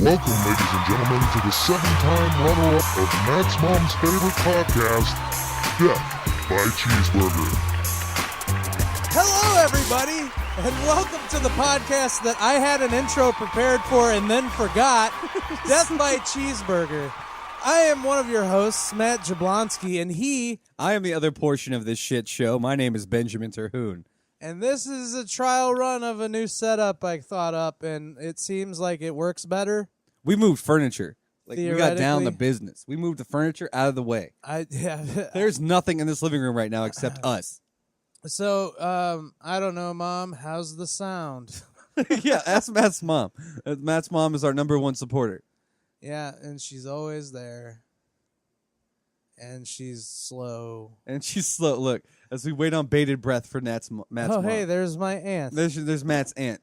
Welcome, ladies and gentlemen, to the seven-time runner-up of Matt's mom's favorite podcast, Death by Cheeseburger. Hello, everybody, and welcome to the podcast that I had an intro prepared for and then forgot, Death by Cheeseburger. I am one of your hosts, Matt Jablonski, and I am the other portion of this shit show. My name is Benjamin Terhune. And this is a trial run of a new setup I thought up, and it seems like it works better. We moved furniture. We got down to business. We moved the furniture out of the way. There's nothing in this living room right now except us. So, I don't know, Mom. How's the sound? Yeah, ask Matt's mom. Matt's mom is our number one supporter. Yeah, and she's always there. And she's slow. Look, as we wait on bated breath for Matt's mom. Oh, hey, there's my aunt. There's Matt's aunt.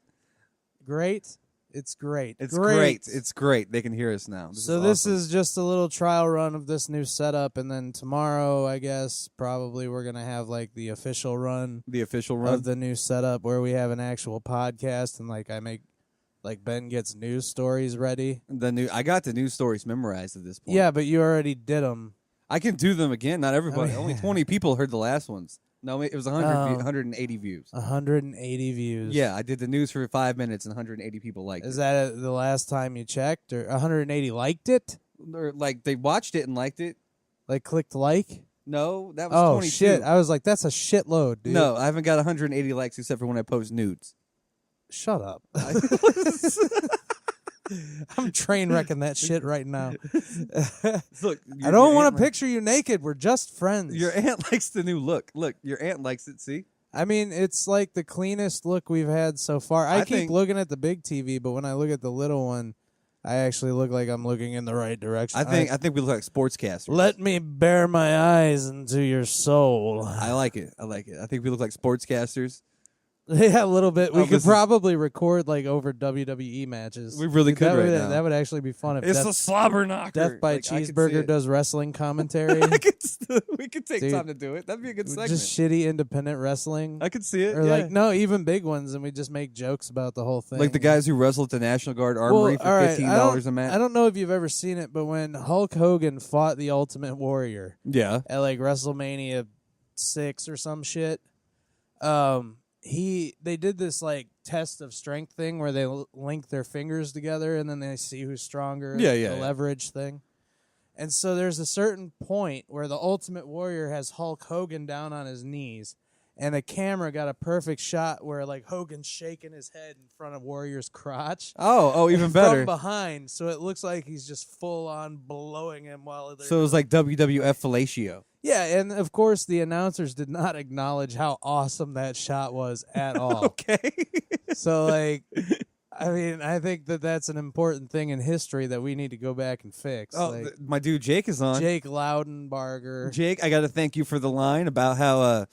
Great. It's great. It's great. It's great. They can hear us now. This is just a little trial run of this new setup, and then tomorrow, I guess, probably we're going to have, the official run. The official run? Of the new setup where we have an actual podcast, and, I make... Ben gets news stories ready. I got the news stories memorized at this point. Yeah, but you already did them. I can do them again. Not everybody. Only 20 people heard the last ones. No, it was 180 views. 180 views. Yeah, I did the news for 5 minutes, and 180 people liked it. Is that the last time you checked? Or 180 liked it? Or, they watched it and liked it. Clicked like? No, that was 22. Oh, shit. I was like, that's a shitload, dude. No, I haven't got 180 likes except for when I post nudes. Shut up. I'm train wrecking that shit right now. Look, I don't want to picture you naked. We're just friends. Your aunt likes the new look. Look, your aunt likes it, see? I mean, it's the cleanest look we've had so far. I keep looking at the big TV, but when I look at the little one, I actually look like I'm looking in the right direction. I think we look like sportscasters. Let me bear my eyes into your soul. I like it. I think we look like sportscasters. Yeah, a little bit. We could probably record over WWE matches. We really could right now. That would actually be fun. If it's a slobber knocker. Death by Cheeseburger does wrestling commentary. We could take time to do it. That'd be a good segment. Just shitty independent wrestling. I could see it. Or no, even big ones, and we just make jokes about the whole thing. Like the guys who wrestle at the National Guard Armory for $15 a match. I don't know if you've ever seen it, but when Hulk Hogan fought the Ultimate Warrior, yeah, at WrestleMania 6 or some shit, they did this test of strength thing where they link their fingers together and then they see who's stronger. The leverage thing. And so there's a certain point where the Ultimate Warrior has Hulk Hogan down on his knees, and the camera got a perfect shot where Hogan's shaking his head in front of Warrior's crotch. Oh, even better. From behind, so it looks like he's just full on blowing him while they're... So it was like WWF fellatio. Yeah, and of course the announcers did not acknowledge how awesome that shot was at all. Okay. So I think that's an important thing in history that we need to go back and fix. Oh, my dude Jake is on. Jake Loudenbarger. Jake, I got to thank you for the line about how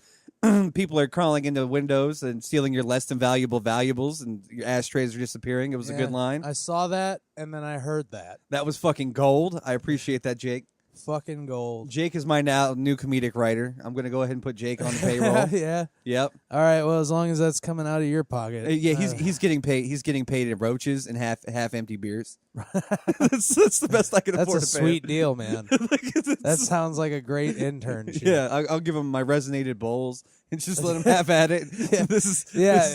people are crawling into windows and stealing your less than valuable valuables and your ashtrays are disappearing. It was a good line. I saw that, and then I heard that. That was fucking gold. I appreciate that, Jake. Fucking gold. Jake is my new comedic writer. I'm going to go ahead and put Jake on the payroll. Yeah. Yep. All right. Well, as long as that's coming out of your pocket. Yeah, he's getting paid. He's getting paid in roaches and half empty beers. that's the best I can afford. That's a sweet deal, man. That sounds like a great internship. Yeah, I'll give him my resonated bowls and just let him have at it. Yeah. This is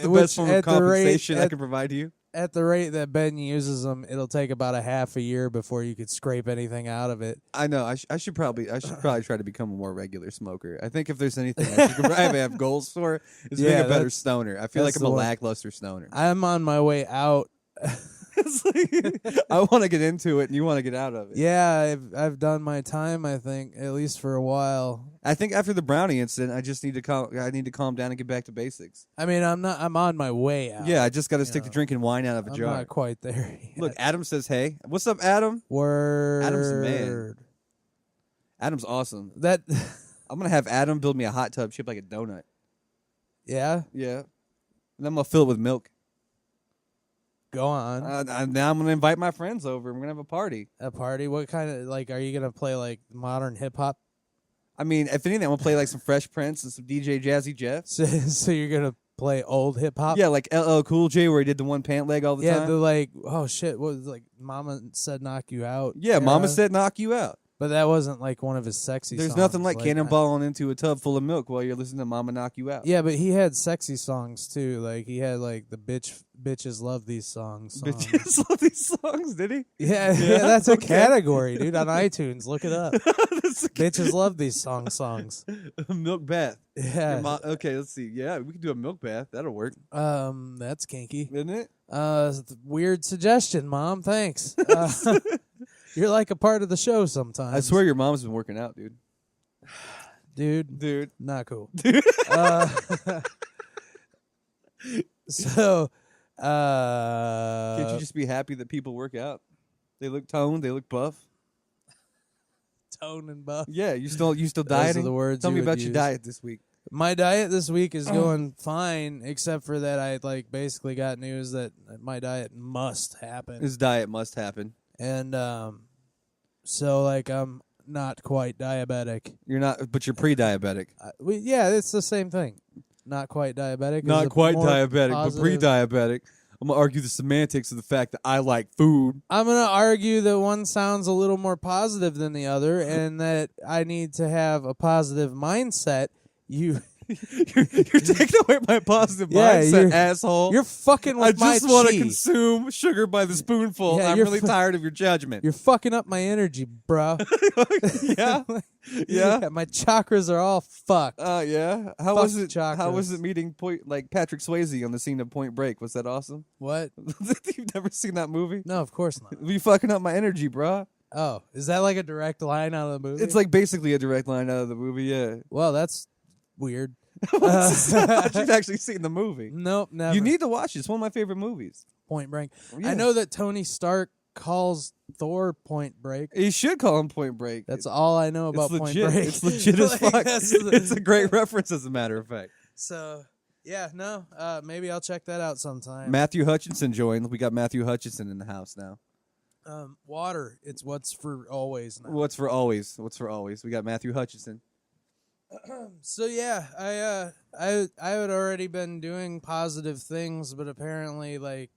the best form of compensation I can provide you. At the rate that Ben uses them, it'll take about a half a year before you could scrape anything out of it. I know. I should probably try to become a more regular smoker. I think if there's anything I should have goals for, is being a better stoner. I feel like I'm a lackluster stoner. I'm on my way out. I want to get into it, and you want to get out of it. Yeah, I've done my time. I think at least for a while. I think after the brownie incident, I just need to calm down and get back to basics. I mean, I'm on my way out. Yeah, I just got to stick to drinking wine out of a jar. I'm not quite there yet. Look, Adam says, "Hey, what's up, Adam?" Word. Adam's the man. Adam's awesome. I'm gonna have Adam build me a hot tub shaped like a donut. Yeah. Yeah. And then I'm gonna fill it with milk. Go on. Now I'm going to invite my friends over. We're going to have a party. A party? What kind of, are you going to play, modern hip-hop? I mean, if anything, I'm going to play, some Fresh Prince and some DJ Jazzy Jeff. So you're going to play old hip hop. Yeah, like LL Cool J, where he did the one pant leg all the time. Yeah, they're like, oh shit, what was like Mama Said Knock You Out? Yeah, era. Mama Said Knock You Out. But that wasn't like one of his sexy There's songs. nothing like cannonballing into a tub full of milk while you're listening to Mama Knock You Out. Yeah, but he had sexy songs too. Like he had like the bitches love these songs. Bitches love these songs, did he? Yeah, that's a category, dude, on iTunes. Look it up. Bitches love these songs. Milk bath. Yeah. Okay, let's see. Yeah, we can do a milk bath. That'll work. That's kinky. Isn't it? Weird suggestion, Mom. Thanks. You're like a part of the show sometimes. I swear your mom's been working out, dude. Dude. Not cool. Dude. So, can't you just be happy that people work out? They look toned. They look buff. Toned and buff. Yeah, you still Those dieting? are the words Tell you me would about your use. diet this week. My diet this week is going fine, except for that I like basically got news that my diet must happen. His diet must happen. And so like I'm not quite diabetic. You're not, but you're pre-diabetic. Yeah, it's the same thing. Not quite diabetic. Not quite diabetic, positive. but pre-diabetic. I'm gonna argue the semantics of the fact that I like food. I'm gonna argue that one sounds a little more positive than the other, and that I need to have a positive mindset. You're taking away my positive mindset, asshole. You're fucking with my I just want to chi. consume sugar by the spoonful. Yeah, I'm really tired of your judgment. You're fucking up my energy, bro. Yeah? Yeah? My chakras are all fucked. Yeah. How Fuck was it? chakras. How was it meeting Patrick Swayze on the scene of Point Break? Was that awesome? What? You've never seen that movie? No, of course not. You fucking up my energy, bro. Oh, is that like a direct line out of the movie? It's like basically a direct line out of the movie. Yeah. Well, that's weird. You've actually seen the movie. Nope, never. You need to watch it. It's one of my favorite movies. Point Break. Yeah. I know that Tony Stark calls Thor Point Break. You should call him Point Break. That's all I know about it's Point legit. Break. It's legit as Like, fuck. that's It's a great reference, as a matter of fact. So, yeah, no, maybe I'll check that out sometime. Matthew Hutchinson joined. We got Matthew Hutchinson in the house now. Water. It's what's for always now. What's for always? What's for always? We got Matthew Hutchinson. So yeah, I had already been doing positive things, but apparently, like,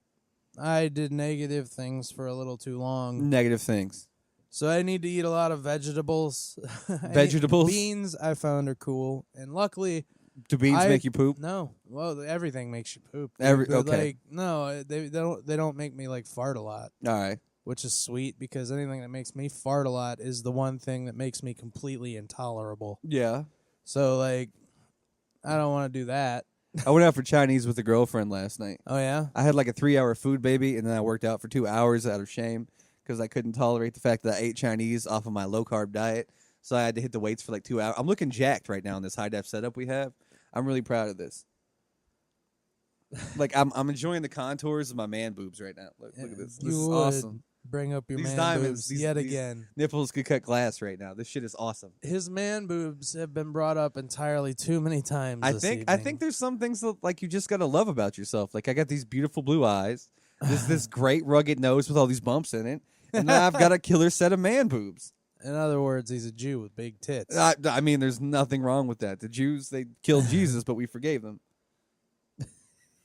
I did negative things for a little too long. Negative things. So I need to eat a lot of vegetables. Vegetables? Beans I found are cool, and luckily, Do beans make you poop? no. Well, everything makes you poop. Okay. Like, no, they don't make me like fart a lot. All right. Which is sweet because anything that makes me fart a lot is the one thing that makes me completely intolerable. Yeah. So, like, I don't want to do that. I went out for Chinese with a girlfriend last night. Oh, yeah? I had like a 3-hour food baby, and then I worked out for 2 hours out of shame because I couldn't tolerate the fact that I ate Chinese off of my low-carb diet. So I had to hit the weights for like 2 hours. I'm looking jacked right now in this high-def setup we have. I'm really proud of this. Like, I'm enjoying the contours of my man boobs right now. Look at this. This is awesome. Bring up your These man diamonds, boobs yet again. Nipples could cut glass right now. This shit is awesome. His man boobs have been brought up entirely too many times. I this think evening. there's some things that, like, you just gotta love about yourself. Like, I got these beautiful blue eyes, this great rugged nose with all these bumps in it, and then I've got a killer set of man boobs. In other words, he's a Jew with big tits. I mean, there's nothing wrong with that. The Jews, they killed Jesus, but we forgave them.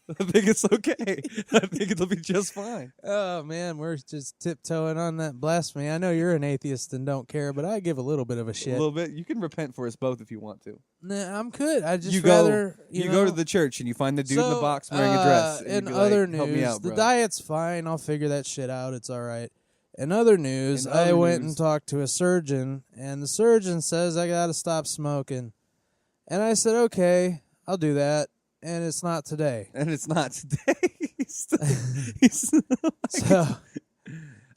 I think it's okay. I think it'll be just fine. Oh, man, we're just tiptoeing on that blasphemy. I know you're an atheist and don't care, but I give a little bit of a shit. A little bit. You can repent for us both if you want to. Nah, I'm good. I just You rather... go to the church and you find the dude in the box wearing a dress. And In you be other like, help me news, out, the bro. diet's fine. I'll figure that shit out. It's all right. In other news, I went and talked to a surgeon, and the surgeon says I got to stop smoking. And I said, okay, I'll do that. And it's not today. And it's not today. So,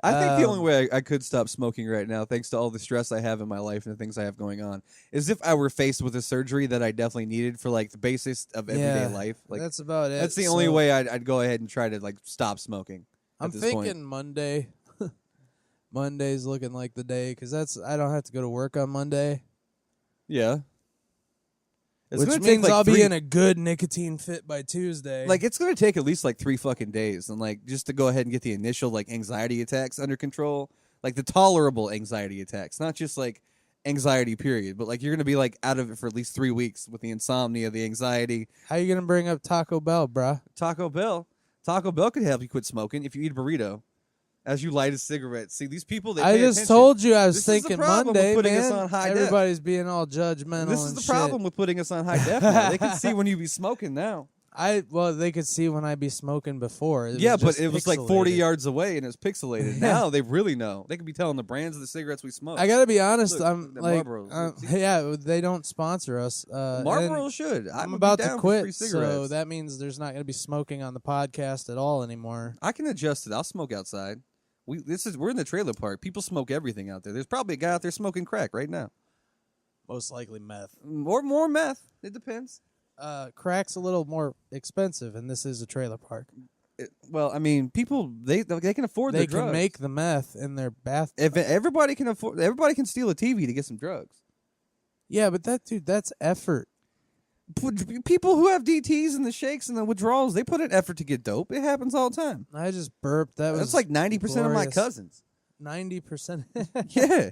I think the only way I could stop smoking right now, thanks to all the stress I have in my life and the things I have going on, is if I were faced with a surgery that I definitely needed for like the basis of everyday life. Like, that's about it. That's the only way I'd go ahead and try to like stop smoking. I'm thinking Monday. Monday's looking like the day because I don't have to go to work on Monday. Yeah. It's Which means I'll be in a good nicotine fit by Tuesday. Like, it's going to take at least like 3 fucking days, and like just to go ahead and get the initial like anxiety attacks under control, like the tolerable anxiety attacks, not just like anxiety period, but like you're gonna be like out of it for at least 3 weeks with the insomnia, the anxiety. How you gonna bring up Taco Bell, bruh? Taco Bell could help you quit smoking if you eat a burrito as you light a cigarette. See, these people, they I pay just attention. told you I was This thinking is the problem Monday, with putting man. us on high def. Everybody's being all judgmental. This is and the shit. problem with putting us on high def now. They can see when you be smoking now. Well, they could see when I be smoking before. But it was like 40 pixelated. yards away and it's pixelated. Now they really know. They could be telling the brands of the cigarettes we smoke. I gotta be honest. Look, I'm that like, Marlboro's. yeah, they don't sponsor us. Marlboro should. I'm would about be to down for free quit, so cigarettes. that means there's not gonna be smoking on the podcast at all anymore. I can adjust it. I'll smoke outside. We're in the trailer park. People smoke everything out there. There's probably a guy out there smoking crack right now. Most likely meth. Or more meth. It depends. Crack's a little more expensive, and this is a trailer park. Well, I mean, people they can afford They their can drugs. make the meth in their bath. If everybody can afford, everybody can steal a TV to get some drugs. Yeah, but that's effort. People who have DTs and the shakes and the withdrawals, they put in effort to get dope. It happens all the time. I just burped. That's like 90% of my cousins. 90%. Yeah.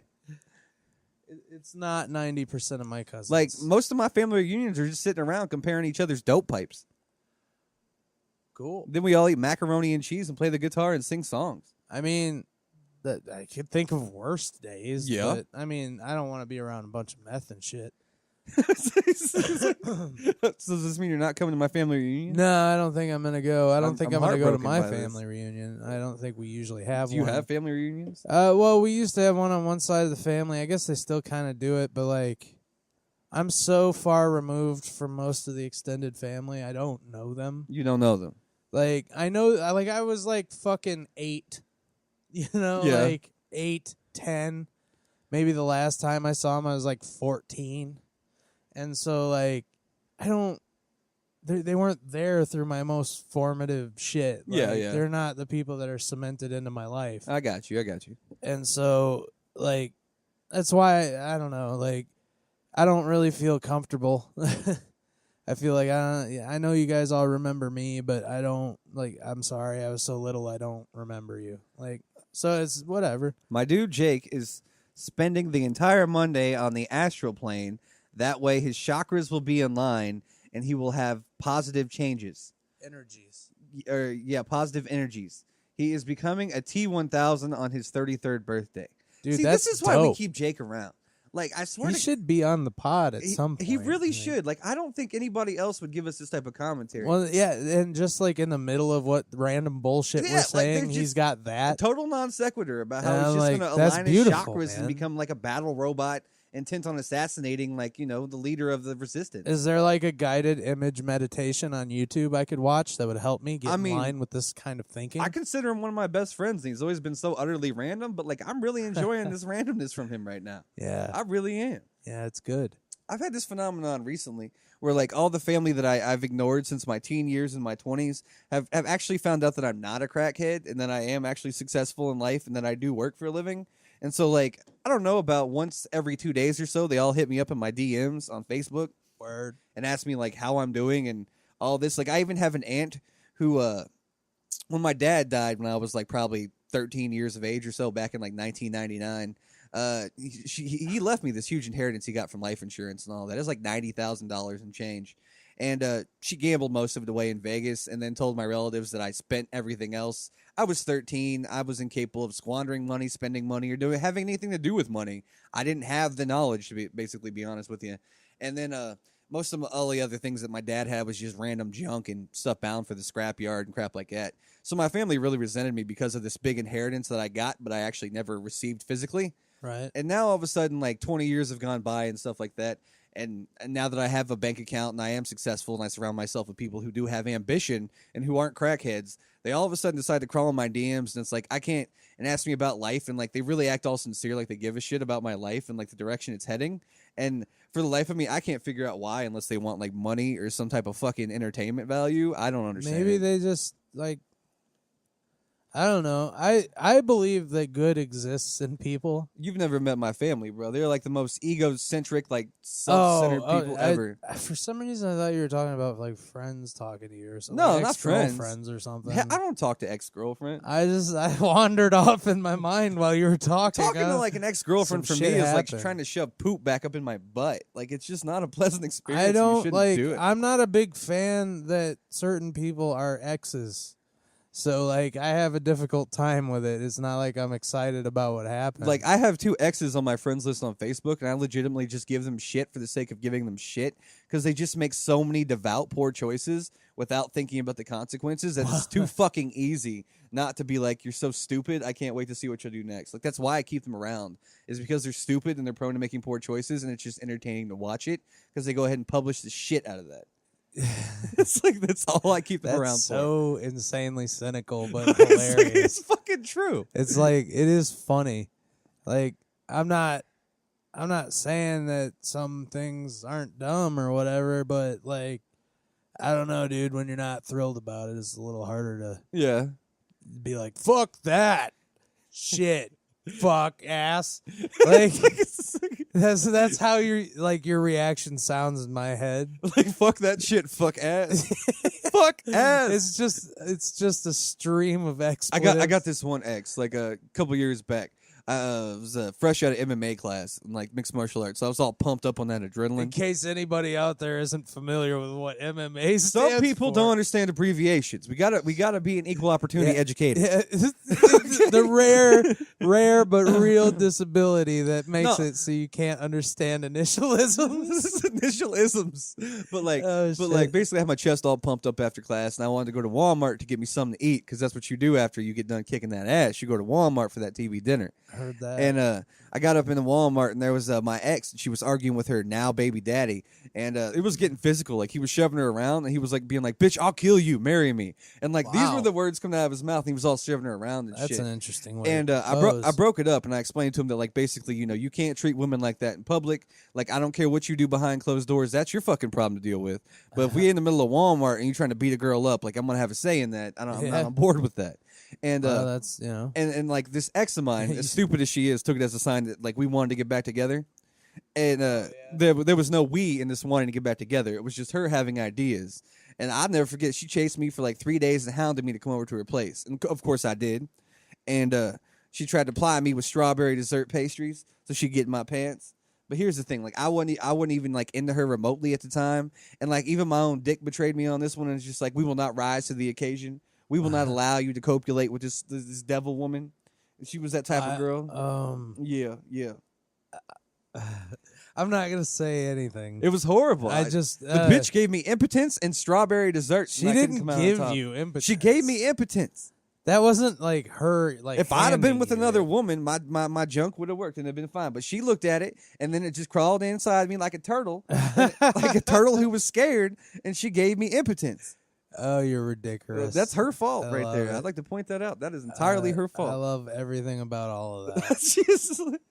It's not 90% of my cousins. Like, most of my family reunions are just sitting around comparing each other's dope pipes. Cool. Then we all eat macaroni and cheese and play the guitar and sing songs. I mean, I could think of worse days. Yeah. But, I mean, I don't want to be around a bunch of meth and shit. So does this mean you're not coming to my family reunion? No, I don't think I'm going to go. I don't think I'm going to go to my heartbroken by family reunion. I don't think we usually have Do you one. have family reunions? Well, we used to have one on one side of the family. I guess they still kind of do it, but like, I'm so far removed from most of the extended family. I don't know them. You don't know them. Like, I know, like, I was like fucking 8, you know, Yeah. like 8, 10. Maybe the last time I saw them, I was like 14. And so, like, I don't, they weren't there through my most formative shit. Like, Yeah. They're not the people that are cemented into my life. I got you. And so, like, that's why, I don't know, like, I don't really feel comfortable. I feel like I know you guys all remember me, but I don't, like, I'm sorry, I was so little I don't remember you. Like, so it's whatever. My dude Jake is spending the entire Monday on the astral plane. That way his chakras will be in line and he will have positive changes. Energies. Positive energies. He is becoming a T-1000 on his 33rd birthday. Dude, See, that's this is why we dope. keep Jake around. Like, I swear He should be on the pod at some point. He really like. should. Like, I don't think anybody else would give us this type of commentary. Well, yeah, and just like in the middle of what random bullshit we're saying, he's got that. Total non sequitur about how he's just like, going to that's align his beautiful, chakras man. and become like a battle robot intent on assassinating, like, you know, the leader of the resistance. Is there like a guided image meditation on YouTube I could watch that would help me get in line with this kind of thinking? I consider him one of my best friends, and he's always been so utterly random, but like I'm really enjoying this randomness from him right now. Yeah. I really am. Yeah, it's good. I've had this phenomenon recently where like all the family that I've ignored since my teen years and my 20s have actually found out that I'm not a crackhead and that I am actually successful in life and that I do work for a living. And so, like, I don't know, about once every 2 days or so, they all hit me up in my DMs on Facebook. Word. And ask me, like, how I'm doing and all this. Like, I even have an aunt who, when my dad died when I was, like, probably 13 years of age or so back in, like, 1999, he left me this huge inheritance he got from life insurance and all that. It was, like, $90,000 and change. And she gambled most of it away in Vegas and then told my relatives that I spent everything else. I was 13. I was incapable of squandering money, spending money, or having anything to do with money. I didn't have the knowledge, to basically be honest with you. And then most of all the other things that my dad had was just random junk and stuff bound for the scrapyard and crap like that. So my family really resented me because of this big inheritance that I got, but I actually never received physically. Right. And now all of a sudden, like 20 years have gone by and stuff like that. And now that I have a bank account and I am successful and I surround myself with people who do have ambition and who aren't crackheads, they all of a sudden decide to crawl in my DMs and it's like, I can't, and ask me about life. And like, they really act all sincere, like they give a shit about my life and like the direction it's heading. And for the life of me, I can't figure out why, unless they want like money or some type of fucking entertainment value. I don't understand. Maybe they just like, I don't know. I believe that good exists in people. You've never met my family, bro. They're like the most egocentric, like self-centered people ever. For some reason, I thought you were talking about like friends talking to you or something. No, like not friends. Friends or something. I don't talk to ex-girlfriend. I wandered off in my mind while you were talking. Talking to like an ex-girlfriend for me is like trying to shove poop back up in my butt. Like it's just not a pleasant experience. I don't you shouldn't do it. I'm not a big fan that certain people are exes. So, like, I have a difficult time with it. It's not like I'm excited about what happened. Like, I have 2 exes on my friends list on Facebook, and I legitimately just give them shit for the sake of giving them shit because they just make so many devout, poor choices without thinking about the consequences that it's too fucking easy not to be like, you're so stupid, I can't wait to see what you'll do next. Like, that's why I keep them around, is because they're stupid and they're prone to making poor choices, and it's just entertaining to watch it because they go ahead and publish the shit out of that. It's like that's all I keep them around so insanely cynical, but hilarious. It's fucking true. It's like it is funny. Like I'm not saying that some things aren't dumb or whatever, but like I don't know, dude. When you're not thrilled about it, it's a little harder to be like, "Fuck that shit." Fuck ass, like that's how your reaction sounds in my head. Like fuck that shit, fuck ass, fuck ass. It's just a stream of expletives. I got this one ex like a couple years back. I was fresh out of MMA class, like mixed martial arts. So I was all pumped up on that adrenaline. In case anybody out there isn't familiar with what MMA stands Some people for. don't understand abbreviations. We gotta be an equal opportunity educator. Yeah. the rare but real disability that makes it so you can't understand initialisms. Initialisms. But like basically I had my chest all pumped up after class, and I wanted to go to Walmart to get me something to eat because that's what you do after you get done kicking that ass. You go to Walmart for that TV dinner. Heard that. And I got up in the Walmart, and there was my ex, and she was arguing with her now baby daddy, and it was getting physical. Like he was shoving her around, and he was like being like, "Bitch, I'll kill you, marry me." And like these were the words coming out of his mouth. And he was all shoving her around and shit. That's an interesting way. And I broke it up, and I explained to him that like basically, you can't treat women like that in public. Like I don't care what you do behind closed doors. That's your fucking problem to deal with. But if we in the middle of Walmart and you're trying to beat a girl up, like I'm gonna have a say in that. I'm not on board with that. And that's and like this ex of mine, as stupid as she is, took it as a sign that like we wanted to get back together. And there was no we in this wanting to get back together. It was just her having ideas. And I'll never forget, she chased me for like 3 days and hounded me to come over to her place. And of course I did. And she tried to ply me with strawberry dessert pastries so she'd get in my pants. But here's the thing, like I wasn't even like into her remotely at the time. And like even my own dick betrayed me on this one, and it's just like we will not rise to the occasion. We will not allow you to copulate with this devil woman. She was that type of girl. Yeah. I'm not gonna say anything. It was horrible. I just the bitch gave me impotence and strawberry dessert. She didn't give you impotence. She gave me impotence. That wasn't like her. Like if I'd have been with another woman, my junk would have worked and it'd been fine. But she looked at it and then it just crawled inside me like a turtle, like a turtle who was scared, and she gave me impotence. Oh, you're ridiculous. That's her fault right there. I'd like to point that out. That is entirely her fault. I love everything about all of that.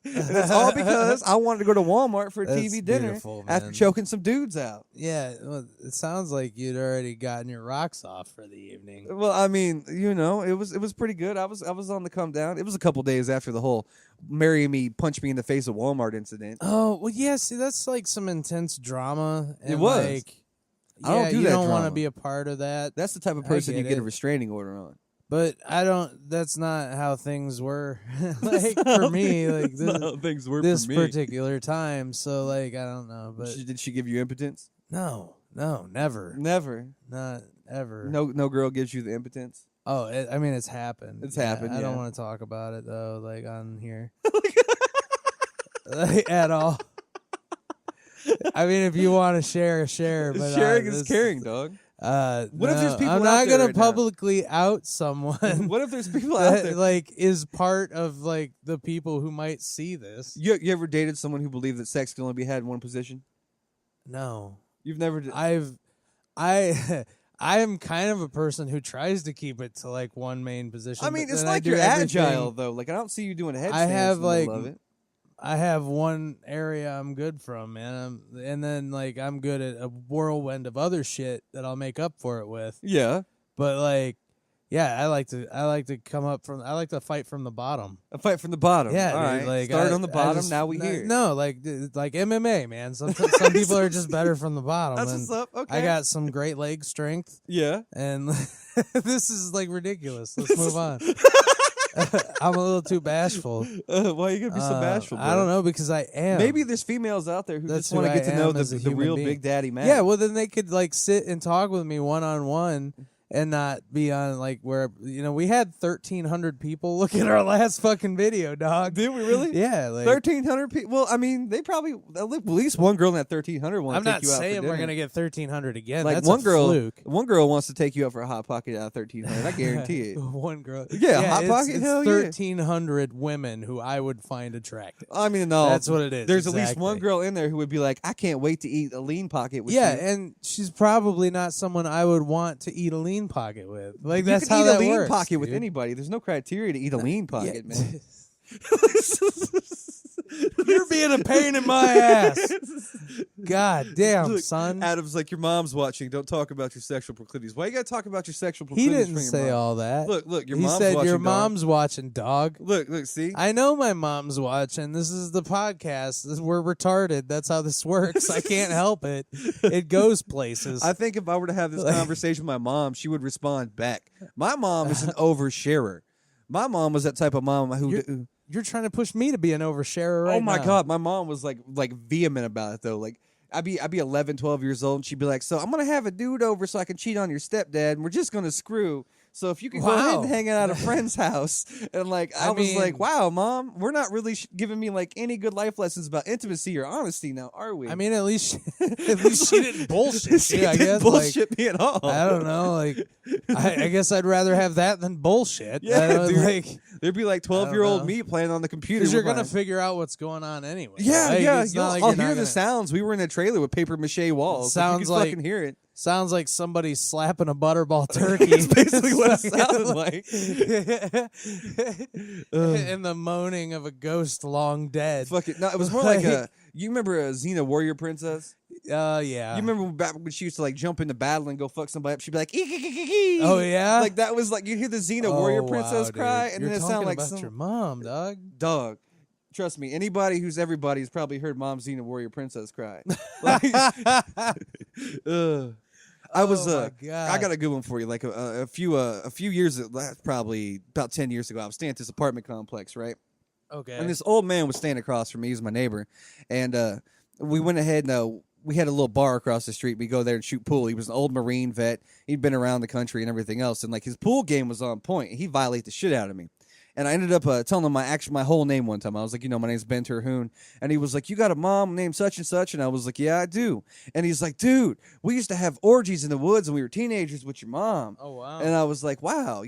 And it's all because I wanted to go to Walmart for a TV dinner after choking some dudes out. Yeah, well, it sounds like you'd already gotten your rocks off for the evening. Well, I mean, it was pretty good. I was on the come down. It was a couple days after the whole marry me, punch me in the face of Walmart incident. Oh, well, yeah, see, that's like some intense drama. And it was. Like, I don't do you that. don't want to be a part of that. That's the type of person you get a restraining order on. But I don't. That's not how things were. Like for me, like this, not how things were this for me. particular time. So like I don't know. But did she give you impotence? No, never, not ever. No girl gives you the impotence. Oh, I mean, it's happened. It's happened. I don't want to talk about it though, like on here, like, at all. I mean, if you want to share. But sharing is caring, dog. What if there's people? I'm not gonna publicly out someone. What if there's people out there like is part of like the people who might see this? You ever dated someone who believed that sex can only be had in one position? No, you've never. I am kind of a person who tries to keep it to like one main position. I mean, it's like you're agile though. Like I don't see you doing headstands. I have like. I have one area I'm good from, man, and then like I'm good at a whirlwind of other shit that I'll make up for it with. Yeah, but like, Yeah, I like to come up from. I like to fight from the bottom. A fight from the bottom. Yeah, all dude, right. like Start on the bottom. Now we here. No, like MMA, man. Some people are just better from the bottom. That's and what's up. Okay. I got some great leg strength. Yeah. And this is like ridiculous. Let's move on. I'm a little too bashful. Why are you gonna be so bashful, bro? I don't know, because I am. Maybe there's females out there who That's just want to who get to I know am as a the human real being. Big Daddy man. Yeah, well, then they could like sit and talk with me one-on-one and not be on like where, we had 1,300 people look at our last fucking video, dog. Did we really? Yeah, like 1,300 people. Well, I mean, they probably at least one girl in that 1,300 want I'm to take not you out for saying dinner. we're gonna get 1,300 again. Like That's one a girl, fluke. one girl wants to take you out for a hot pocket out of 1,300. I guarantee it. One girl. Yeah, Hot Pocket, It's hell yeah. 1,300 women who I would find attractive. I mean, no, That's what it is. There's at least one exactly. girl in there who would be like, I can't wait to eat a lean pocket with Yeah, you. and she's probably not someone I would want to eat a lean pocket with. Like You that's can how eat that a lean works, pocket with dude. anybody. There's no criteria to eat a lean pocket, man. You're being a pain in my ass. God damn, Look, son. Adam's like, your mom's watching. Don't talk about your sexual proclivities. Why you gotta talk about your sexual He proclivities? didn't from your say mom? all that. Look, your he mom's said watching. your dog. mom's watching, dog. Look, see? I know my mom's watching. This is the podcast. We're retarded. That's how this works. I can't help it. It goes places. I think if I were to have this conversation with my mom, she would respond back. My mom is an oversharer. My mom was that type of mom who. You're trying to push me to be an oversharer right Oh my now. God, my mom was like vehement about it though. Like I'd be 11, 12 years old, and she'd be like, "So I'm gonna have a dude over so I can cheat on your stepdad, and we're just gonna screw. So if you can go ahead and hang out at a friend's house." And like I was like, "Wow, Mom, we're not really giving me like any good life lessons about intimacy or honesty now, are we?" I mean, at least she didn't bullshit. she you, I didn't guess. bullshit me at all. I don't know. Like, I guess I'd rather have that than bullshit. Yeah, dude. Like, there'd be like 12-year-old me playing on the computer. Because you're gonna figure out what's going on anyway. Yeah, like, yeah. it's not like I'll you're not hear the gonna- sounds. We were in a trailer with paper mache walls. Sounds you could like- fucking hear it. Sounds like somebody slapping a butterball turkey. That's basically what it sounded like. And the moaning of a ghost long dead. Fuck it. No, it was more like a. You remember a Xena warrior princess? Yeah. You remember back when she used to like jump into battle and go fuck somebody up? She'd be like, "Ee-kee-kee-kee-kee." Oh yeah. Like that was like you hear the Xena warrior princess cry, and You're then it sounded like about some your mom, dog. Trust me, anybody who's everybody has probably heard Mom Xena warrior princess cry. Like, I was Oh, my God. I got a good one for you. Like a few years, probably about 10 years ago, I was staying at this apartment complex, right? Okay. And this old man was standing across from me. He was my neighbor, and we went ahead and we had a little bar across the street. We go there and shoot pool. He was an old Marine vet. He'd been around the country and everything else, and like his pool game was on point. He violated the shit out of me. And I ended up telling him my whole name one time. I was like, my name's Ben Terhune. And he was like, "You got a mom named such and such?" And I was like, "Yeah, I do." And he's like, "Dude, we used to have orgies in the woods when we were teenagers with your mom." Oh, wow. And I was like, "Wow,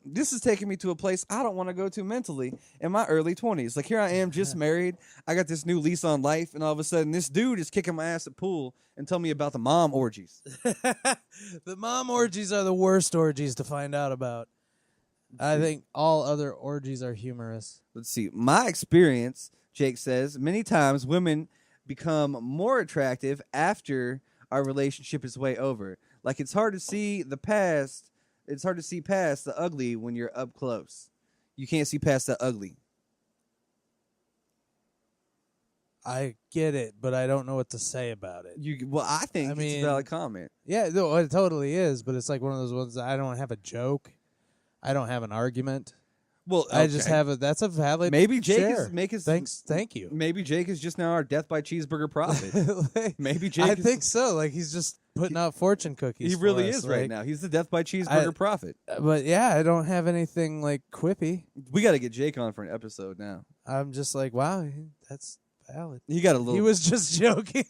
this is taking me to a place I don't want to go to mentally in my early 20s. Like, here I am just married. I got this new lease on life. And all of a sudden, this dude is kicking my ass at pool and telling me about the mom orgies." The mom orgies are the worst orgies to find out about. I think all other orgies are humorous. Let's see. My experience, Jake says, many times women become more attractive after our relationship is way over. Like, it's hard to see the past. It's hard to see past the ugly when you're up close. You can't see past the ugly. I get it, but I don't know what to say about it. I think it's a valid comment. Yeah, no, it totally is, but it's like one of those ones that I don't have a joke. I don't have an argument. Well, I just have that's a valid. Maybe Jake share. Thank you. Maybe Jake is just now our death by cheeseburger prophet. Maybe Jake. I think so. Like he's just putting out fortune cookies. He really for us. is right now. He's the death by cheeseburger prophet. But yeah, I don't have anything like quippy. We got to get Jake on for an episode now. I'm just like, wow, that's valid. He got a little. He was just joking.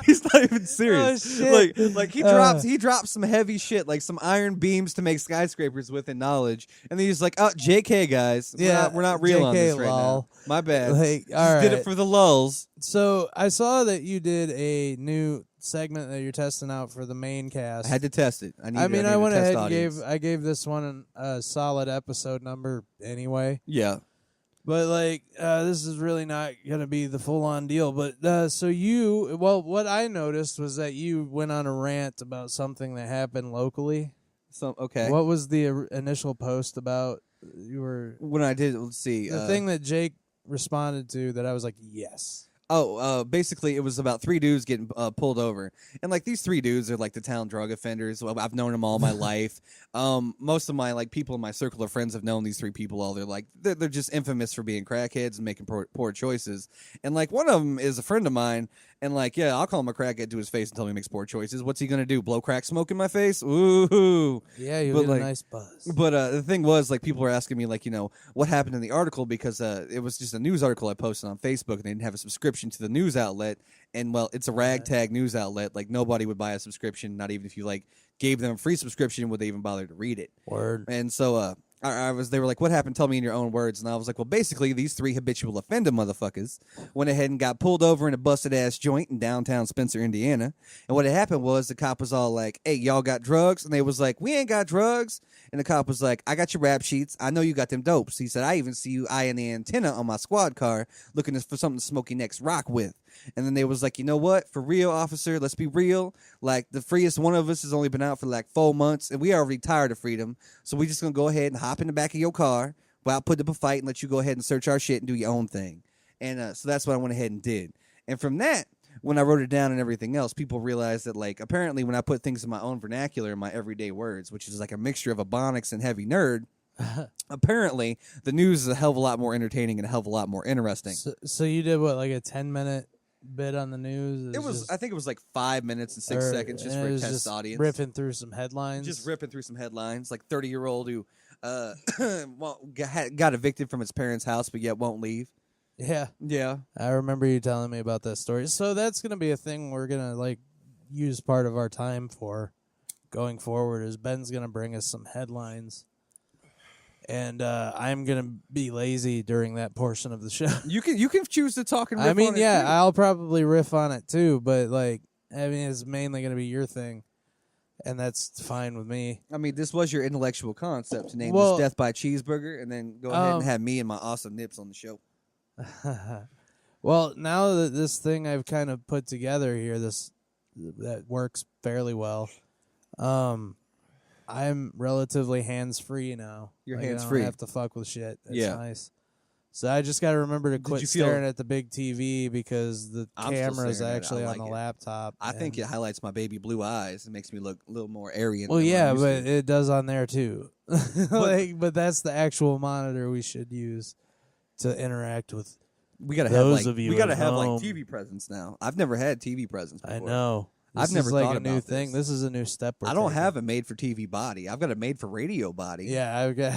He's not even serious. Oh, shit. Like he drops some heavy shit, like some iron beams to make skyscrapers with in knowledge, and then he's like, "Oh, JK guys, we're not real on this right lol. now. My bad. Like, Just did it for the lulls." So I saw that you did a new segment that you're testing out for the main cast. I had to test it. I went ahead and audience. gave this one a solid episode number anyway. Yeah. But like this is really not gonna be the full on deal. But what I noticed was that you went on a rant about something that happened locally. Okay. What was the initial post about? When I did, let's see. The thing that Jake responded to that I was like, yes. Basically, it was about 3 dudes getting pulled over, and like these 3 dudes are like the town drug offenders. Well, I've known them all my life. Most of my like people in my circle of friends have known these 3 people all. They're just infamous for being crackheads and making poor choices. And like one of them is a friend of mine, and like I'll call him a crackhead to his face and tell him he makes poor choices. What's he gonna do? Blow crack smoke in my face? Ooh. Yeah, you get a nice buzz. But the thing was, like, people were asking me, like, what happened in the article, because it was just a news article I posted on Facebook, and they didn't have a subscription to the news outlet. And, well, it's a ragtag news outlet. Like, nobody would buy a subscription, not even if you, like, gave them a free subscription, would they even bother to read it. Word. And so, they were like, what happened? Tell me in your own words. And I was like, well, basically, these 3 habitual offender motherfuckers went ahead and got pulled over in a busted-ass joint in downtown Spencer, Indiana. And what had happened was the cop was all like, hey, y'all got drugs? And they was like, we ain't got drugs. And the cop was like, I got your rap sheets. I know you got them dopes. He said, I even see you eyeing the antenna on my squad car looking for something to smoke your next rock with. And then they was like, you know what? For real, officer, let's be real. Like, the freest one of us has only been out for like 4 months, and we already tired of freedom. So we just going to go ahead and hop in the back of your car while put up a fight and let you go ahead and search our shit and do your own thing. And so that's what I went ahead and did. And from that, when I wrote it down and everything else, people realized that, like, apparently when I put things in my own vernacular, in my everyday words, which is like a mixture of Ebonics and heavy nerd, apparently the news is a hell of a lot more entertaining and a hell of a lot more interesting. So you did what, like a 10-minute bit on the news? I think it was like 5 minutes and 6 seconds just for a test audience. Ripping through some headlines. Just ripping through some headlines. Like 30-year-old who got evicted from his parents' house but yet won't leave. Yeah. I remember you telling me about that story. So that's going to be a thing we're going to like use part of our time for going forward, is Ben's going to bring us some headlines. And I'm going to be lazy during that portion of the show. You can choose to talk and riff on it, yeah, too. I'll probably riff on it too, but like, it's mainly going to be your thing. And that's fine with me. I mean, this was your intellectual concept to name this Death by Cheeseburger, and then go ahead and have me and my awesome nips on the show. Well, now that this thing I've kind of put together here, that works fairly well. I'm relatively hands-free now. You're hands-free. I don't have to fuck with shit. That's nice. So I just got to remember to quit staring at the big TV because the camera is actually on the laptop. I think it highlights my baby blue eyes and makes me look a little more Aryan. Well, yeah, but it does on there too. But that's the actual monitor we should use to interact with. We gotta have like TV presence now. I've never had TV presence before. I know. I've never thought like a about new thing. This is a new step. I don't have a made for TV body. I've got a made for radio body. Yeah, I've got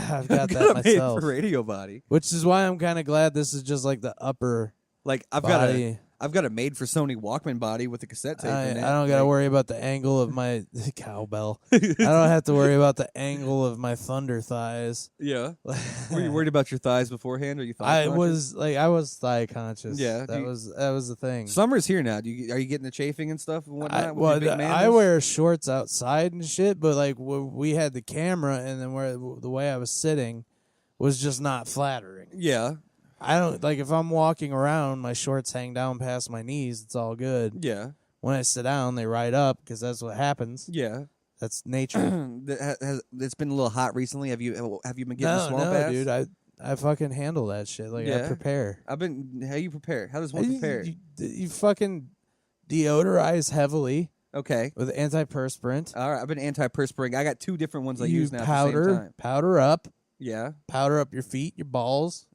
that myself. Made for radio body. Which is why I'm kind of glad this is just like the upper. Like I've body. got a made for Sony Walkman body with a cassette tape in it. I don't got to worry about the angle of my cowbell. I don't have to worry about the angle of my thunder thighs. Yeah. Were you worried about your thighs beforehand, or you thigh conscious? I was thigh conscious. Yeah, that was the thing. Summer's here now. Are you getting the chafing and stuff and whatnot? I wear shorts outside and shit, but like we had the camera, and then the way I was sitting was just not flattering. Yeah. I don't like if I'm walking around, my shorts hang down past my knees. It's all good. Yeah. When I sit down, they ride up because that's what happens. Yeah. That's nature. It's been a little hot recently. Have you been getting a swamp ass? Dude. I fucking handle that shit. Like I prepare. How you prepare? How does one prepare? You fucking deodorize heavily. Okay. With antiperspirant. All right. I've been antiperspirant. I got 2 different ones I use now at the same time. Powder up. Yeah. Powder up your feet, your balls.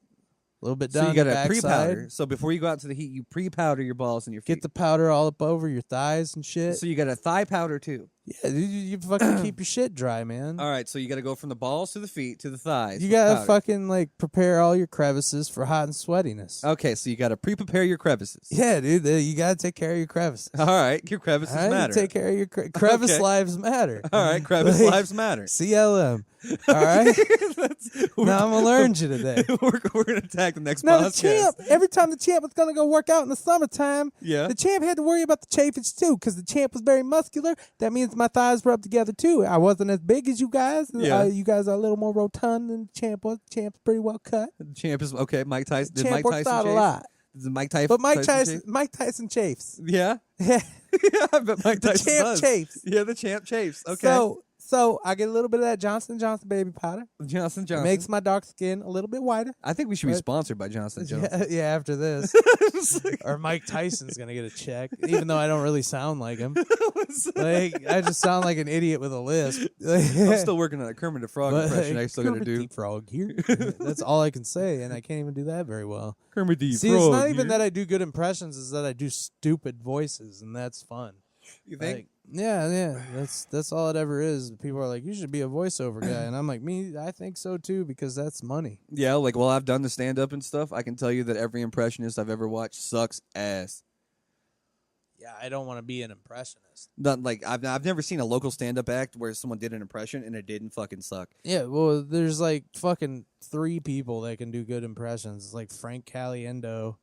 A little bit down so you got the to pre-powder. backside. So before you go out to the heat, you pre-powder your balls and your feet. Get the powder all up over your thighs and shit. So you got a thigh powder too. Yeah, you fucking keep your shit dry, man. All right, so you got to go from the balls to the feet to the thighs. You got to fucking like prepare all your crevices for hot and sweatiness. Okay, so you got to pre-prepare your crevices. Yeah, dude, you got to take care of your crevices. All right, your crevices matter. Take care of your crevice lives matter. All right, crevice lives matter. CLM. All right. Now I'm gonna learn you today. We're gonna attack the next now podcast. The champ. Every time the champ was gonna go work out in the summertime, the champ had to worry about the chafage too, because the champ was very muscular. That means my thighs were up together too. I wasn't as big as you guys. You guys are a little more rotund than the champ was. The champ's pretty well cut. The champ is okay. Mike Tyson. The champ works out a lot. Mike Tyson. But Mike Tyson chafes. Yeah. Yeah. I bet Mike Tyson the champ does. chafes. Yeah, the champ chafes. Okay. So I get a little bit of that Johnson & Johnson baby powder. Johnson & Johnson. It makes my dark skin a little bit whiter. I think we should be sponsored by Johnson & Johnson. Yeah, after this. Or Mike Tyson's going to get a check, even though I don't really sound like him. Like, I just sound like an idiot with a lisp. I'm still working on a Kermit the Frog impression I still got to do. Kermit the Frog here. That's all I can say, and I can't even do that very well. Kermit the See, Frog it's not even here. that I do good impressions, it's that I do stupid voices, and that's fun. You think? Like, yeah. That's all it ever is. People are like, you should be a voiceover guy. And I'm like, I think so too, because that's money. Yeah, like, well, I've done the stand-up and stuff. I can tell you that every impressionist I've ever watched sucks ass. Yeah, I don't want to be an impressionist. Not like I've never seen a local stand-up act where someone did an impression and it didn't fucking suck. Yeah, well, there's like fucking 3 people that can do good impressions. It's like Frank Caliendo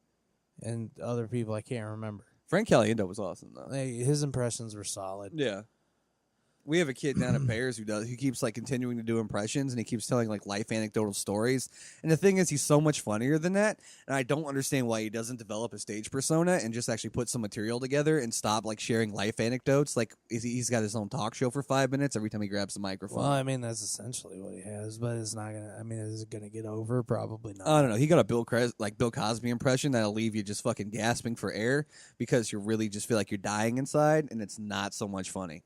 and other people I can't remember. Frank Caliendo was awesome though. His impressions were solid. Yeah. We have a kid down at Bears who keeps like continuing to do impressions, and he keeps telling like life anecdotal stories. And the thing is, he's so much funnier than that, and I don't understand why he doesn't develop a stage persona and just actually put some material together and stop like sharing life anecdotes. Like he's got his own talk show for 5 minutes every time he grabs the microphone. Well, I mean that's essentially what he has, but it's not gonna. I mean, is it gonna get over? Probably not. I don't know. He got a Bill Cosby impression that'll leave you just fucking gasping for air because you really just feel like you're dying inside, and it's not so much funny.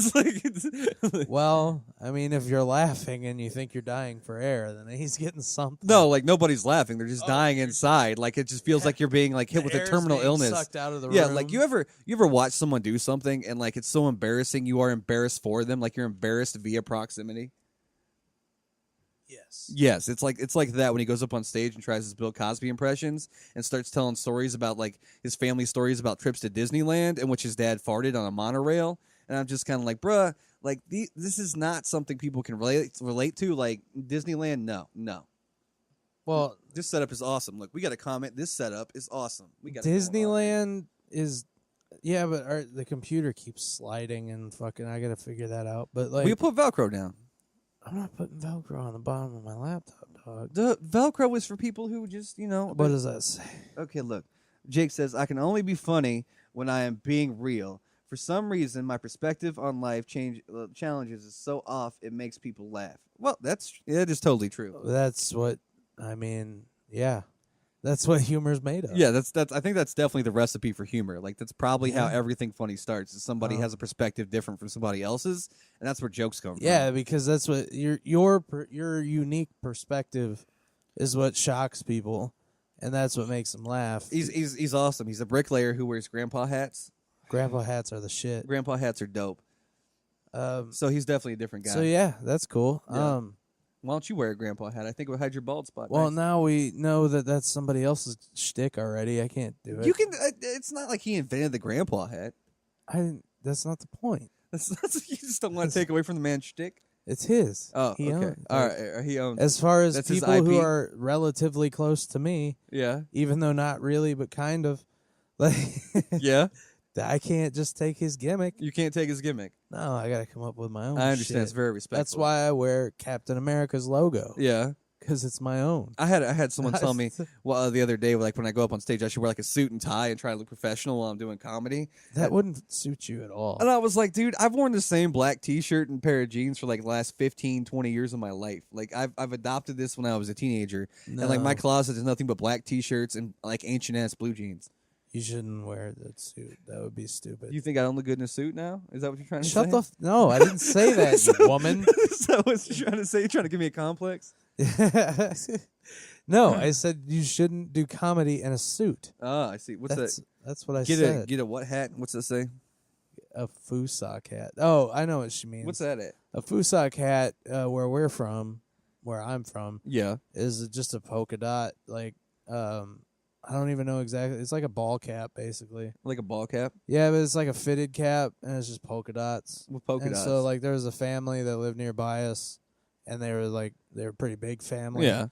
It's like, well, I mean, if you're laughing and you think you're dying for air, then he's getting something. no, like nobody's laughing; they're just dying inside. Like it just feels like you're being like hit with a air's terminal being illness. sucked out of the Yeah, room. like you ever watch someone do something and like it's so embarrassing you are embarrassed for them, like you're embarrassed via proximity. Yes, it's like that when he goes up on stage and tries his Bill Cosby impressions and starts telling stories about like his family stories about trips to Disneyland in which his dad farted on a monorail, and I'm just kind of like, bruh, like this is not something people can relate to. Like Disneyland, no. Well, this setup is awesome. Look, we got a comment. This setup is awesome. We got Disneyland is, yeah, but the computer keeps sliding and fucking. I gotta figure that out. But like, we put Velcro down. I'm not putting Velcro on the bottom of my laptop, dog. The Velcro is for people who just, What does that say? Okay, look. Jake says, I can only be funny when I am being real. For some reason, my perspective on life challenges is so off, it makes people laugh. Well, that is totally true. That's what, I mean, yeah. That's what humor's made of. Yeah, that's. I think that's definitely the recipe for humor. Like that's probably how everything funny starts. Is somebody has a perspective different from somebody else's, and that's where jokes come from. Yeah, because that's what your unique perspective is what shocks people, and that's what makes them laugh. He's awesome. He's a bricklayer who wears grandpa hats. Grandpa hats are the shit. Grandpa hats are dope. So he's definitely a different guy. So yeah, that's cool. Yeah. Why don't you wear a grandpa hat? I think it would hide your bald spot. Well, nice. now we know that that's somebody else's shtick already. I can't do it. You can. It's not like he invented the grandpa hat. That's not the point. That's you just don't want to take away from the man's shtick. It's his. Oh, he okay. owns. All right, he owns. As far as that's people who are relatively close to me, yeah, even though not really, but kind of, like, yeah. I can't just take his gimmick. You can't take his gimmick. No, I got to come up with my own. I understand. Shit. It's very respectful. That's why I wear Captain America's logo. Yeah, because it's my own. I had someone tell me the other day, like when I go up on stage, I should wear like a suit and tie and try to look professional while I'm doing comedy. That wouldn't suit you at all. And I was like, dude, I've worn the same black T-shirt and pair of jeans for like the last 15, 20 years of my life. Like I've adopted this when I was a teenager, and like my closet is nothing but black T-shirts and like ancient ass blue jeans. You shouldn't wear that suit. That would be stupid. You think I don't look good in a suit now? Is that what you're trying to say? Shut the no, I didn't say that, you woman. Is that what you're trying to say? You're trying to give me a complex? No, I said you shouldn't do comedy in a suit. Oh, I see. What's that? That's what I said. Get a what hat? What's that say? A fusak hat. Oh, I know what she means. What's that at? A fusak hat, where I'm from, yeah, is just a polka dot, like, I don't even know exactly. It's like a ball cap, basically. Like a ball cap? Yeah, but it's like a fitted cap, and it's just polka dots. With polka dots. So, like, there was a family that lived nearby us, and they were a pretty big family. Yeah.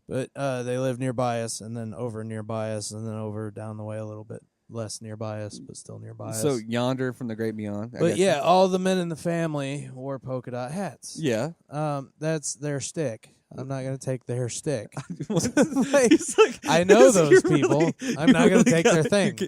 But they lived nearby us, and then over nearby us, and then over down the way a little bit. less nearby us, but still nearby us. So Yonder from the Great Beyond. But yeah, all the men in the family wore polka dot hats. Yeah. That's their shtick. I'm not gonna take their shtick. I know those people. I'm not gonna take their thing.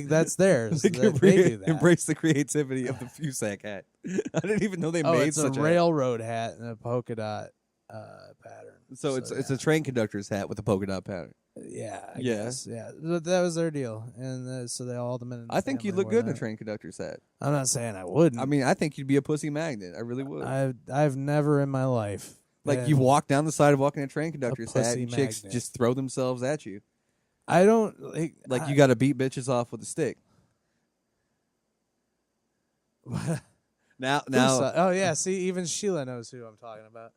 That's theirs. They do that. Embrace the creativity of the Fusac hat. I didn't even know they made it's such a railroad hat and a polka dot pattern. So it's a train conductor's hat with a polka dot pattern. Yeah, I guess. Yeah, but that was their deal, and so they all the men. In the I think you'd look good in a train conductor's hat. I'm not saying I wouldn't. I mean, I think you'd be a pussy magnet. I really would. I've never in my life. Like you walk down the sidewalk in a train conductor's hat, and chicks just throw themselves at you. I don't like you got to beat bitches off with a stick. now. Oh yeah, see, even Sheila knows who I'm talking about.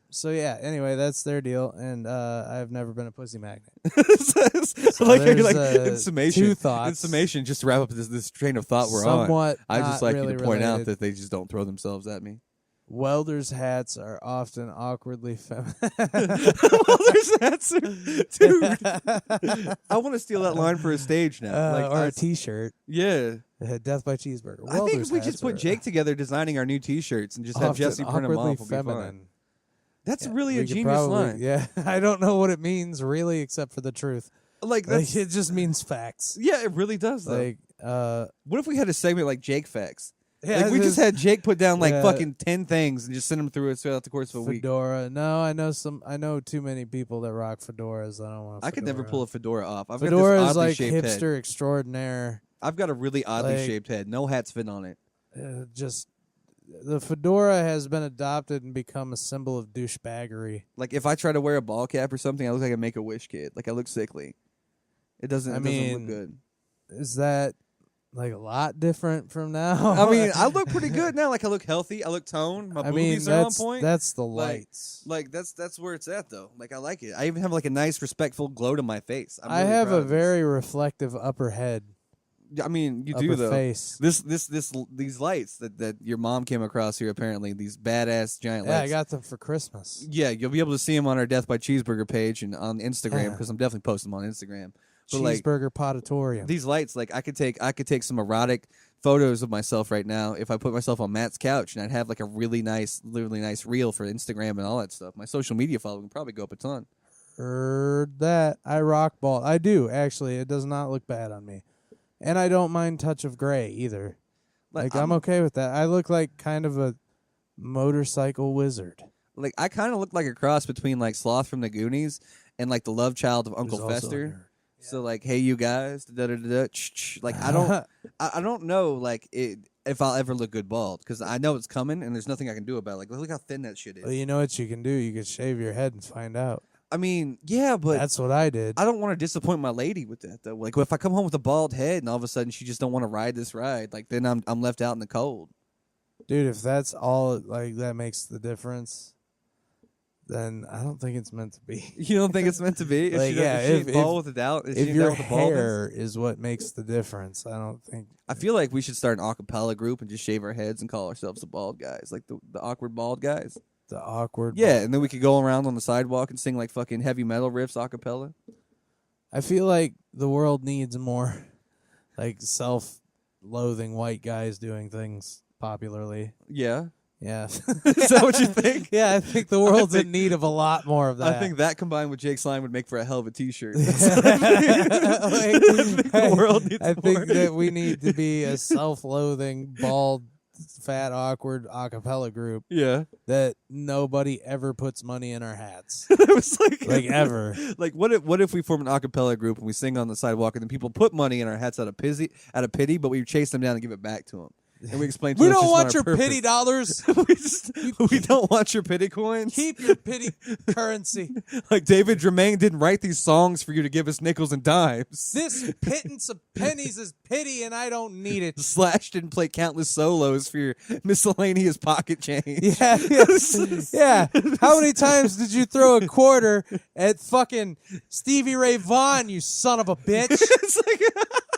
So yeah. Anyway, that's their deal, and I've never been a pussy magnet. So like in summation, two thoughts. In summation, just to wrap up this train of thought we're on. I just like you to point out that they just don't throw themselves at me. Welders' hats are often awkwardly feminine. Welders' hats are... Dude. I want to steal that line for a stage now. Or a T-shirt. Yeah. Death by Cheeseburger. I think if we just put Jake together designing our new T-shirts and just have Jesse print them off, we'll be fine. That's really a genius line. Yeah. I don't know what it means, really, except for the truth. Like it just means facts. Yeah, it really does, though. Like, what if we had a segment like Jake Facts? Yeah, like we just had Jake put down like fucking 10 things and just send them through it throughout the course of a week. Fedora. No, I know too many people that rock fedoras. I don't want. I could never pull a fedora off. Fedora got is like hipster head. Extraordinaire. I've got a really oddly shaped head. No hats fit on it. Just the fedora has been adopted and become a symbol of douchebaggery. Like if I try to wear a ball cap or something, I look like a Make-A-Wish kid. Like I look sickly. It doesn't look good. Is that like a lot different from now? I mean, I look pretty good now. Like I look healthy. I look toned. My boobies are on point. That's the lights. Like that's where it's at though. Like I like it. I even have like a nice respectful glow to my face. I have a very reflective upper head. I mean, you do though. Face. These lights that your mom came across here apparently. These badass giant lights. Yeah, I got them for Christmas. Yeah, you'll be able to see them on our Death by Cheeseburger page and on Instagram because I'm definitely posting them on Instagram. But Cheeseburger Potatorium. These lights, like I could take some erotic photos of myself right now if I put myself on Matt's couch, and I'd have like a really nice reel for Instagram and all that stuff. My social media following would probably go up a ton. Heard that. I rock ball. I do actually. It does not look bad on me, and I don't mind touch of gray either. Like I'm okay with that. I look like kind of a motorcycle wizard. Like I kind of look like a cross between like Sloth from the Goonies and like the love child of Uncle Fester. So like, hey, you guys, like I don't know, like if I'll ever look good bald because I know it's coming and there's nothing I can do about it. Like, look how thin that shit is. Well, you know what you can do? You can shave your head and find out. I mean, yeah, but that's what I did. I don't want to disappoint my lady with that though. Like, if I come home with a bald head and all of a sudden she just don't want to ride this ride, like then I'm left out in the cold. Dude, if that's all like that makes the difference, then I don't think it's meant to be. You don't think it's meant to be? Like, if bald with a doubt, if your hair is what makes the difference, I don't think. I feel like we should start an acapella group and just shave our heads and call ourselves the bald guys, like the awkward bald guys. The awkward. Yeah, and then we could go around on the sidewalk and sing like fucking heavy metal riffs acapella. I feel like the world needs more like self-loathing white guys doing things popularly. Yeah. Yeah. Is that what you think? Yeah, I think the world's in need of a lot more of that. I think that combined with Jake's line would make for a hell of a T-shirt. I think the world needs more. I think that we need to be a self-loathing, bald, fat, awkward acapella group. Yeah. That nobody ever puts money in our hats. It was like ever. Like what if we form an acapella group and we sing on the sidewalk and then people put money in our hats out of pity, but we chase them down and give it back to them. And we explain to we them don't want your pity dollars. we don't want your pity coins. Keep your pity currency. Like David Germain didn't write these songs for you to give us nickels and dimes. This pittance of pennies is pity, and I don't need it. Slash didn't play countless solos for your miscellaneous pocket change. Yeah, yeah. How many times did you throw a quarter at fucking Stevie Ray Vaughan, you son of a bitch?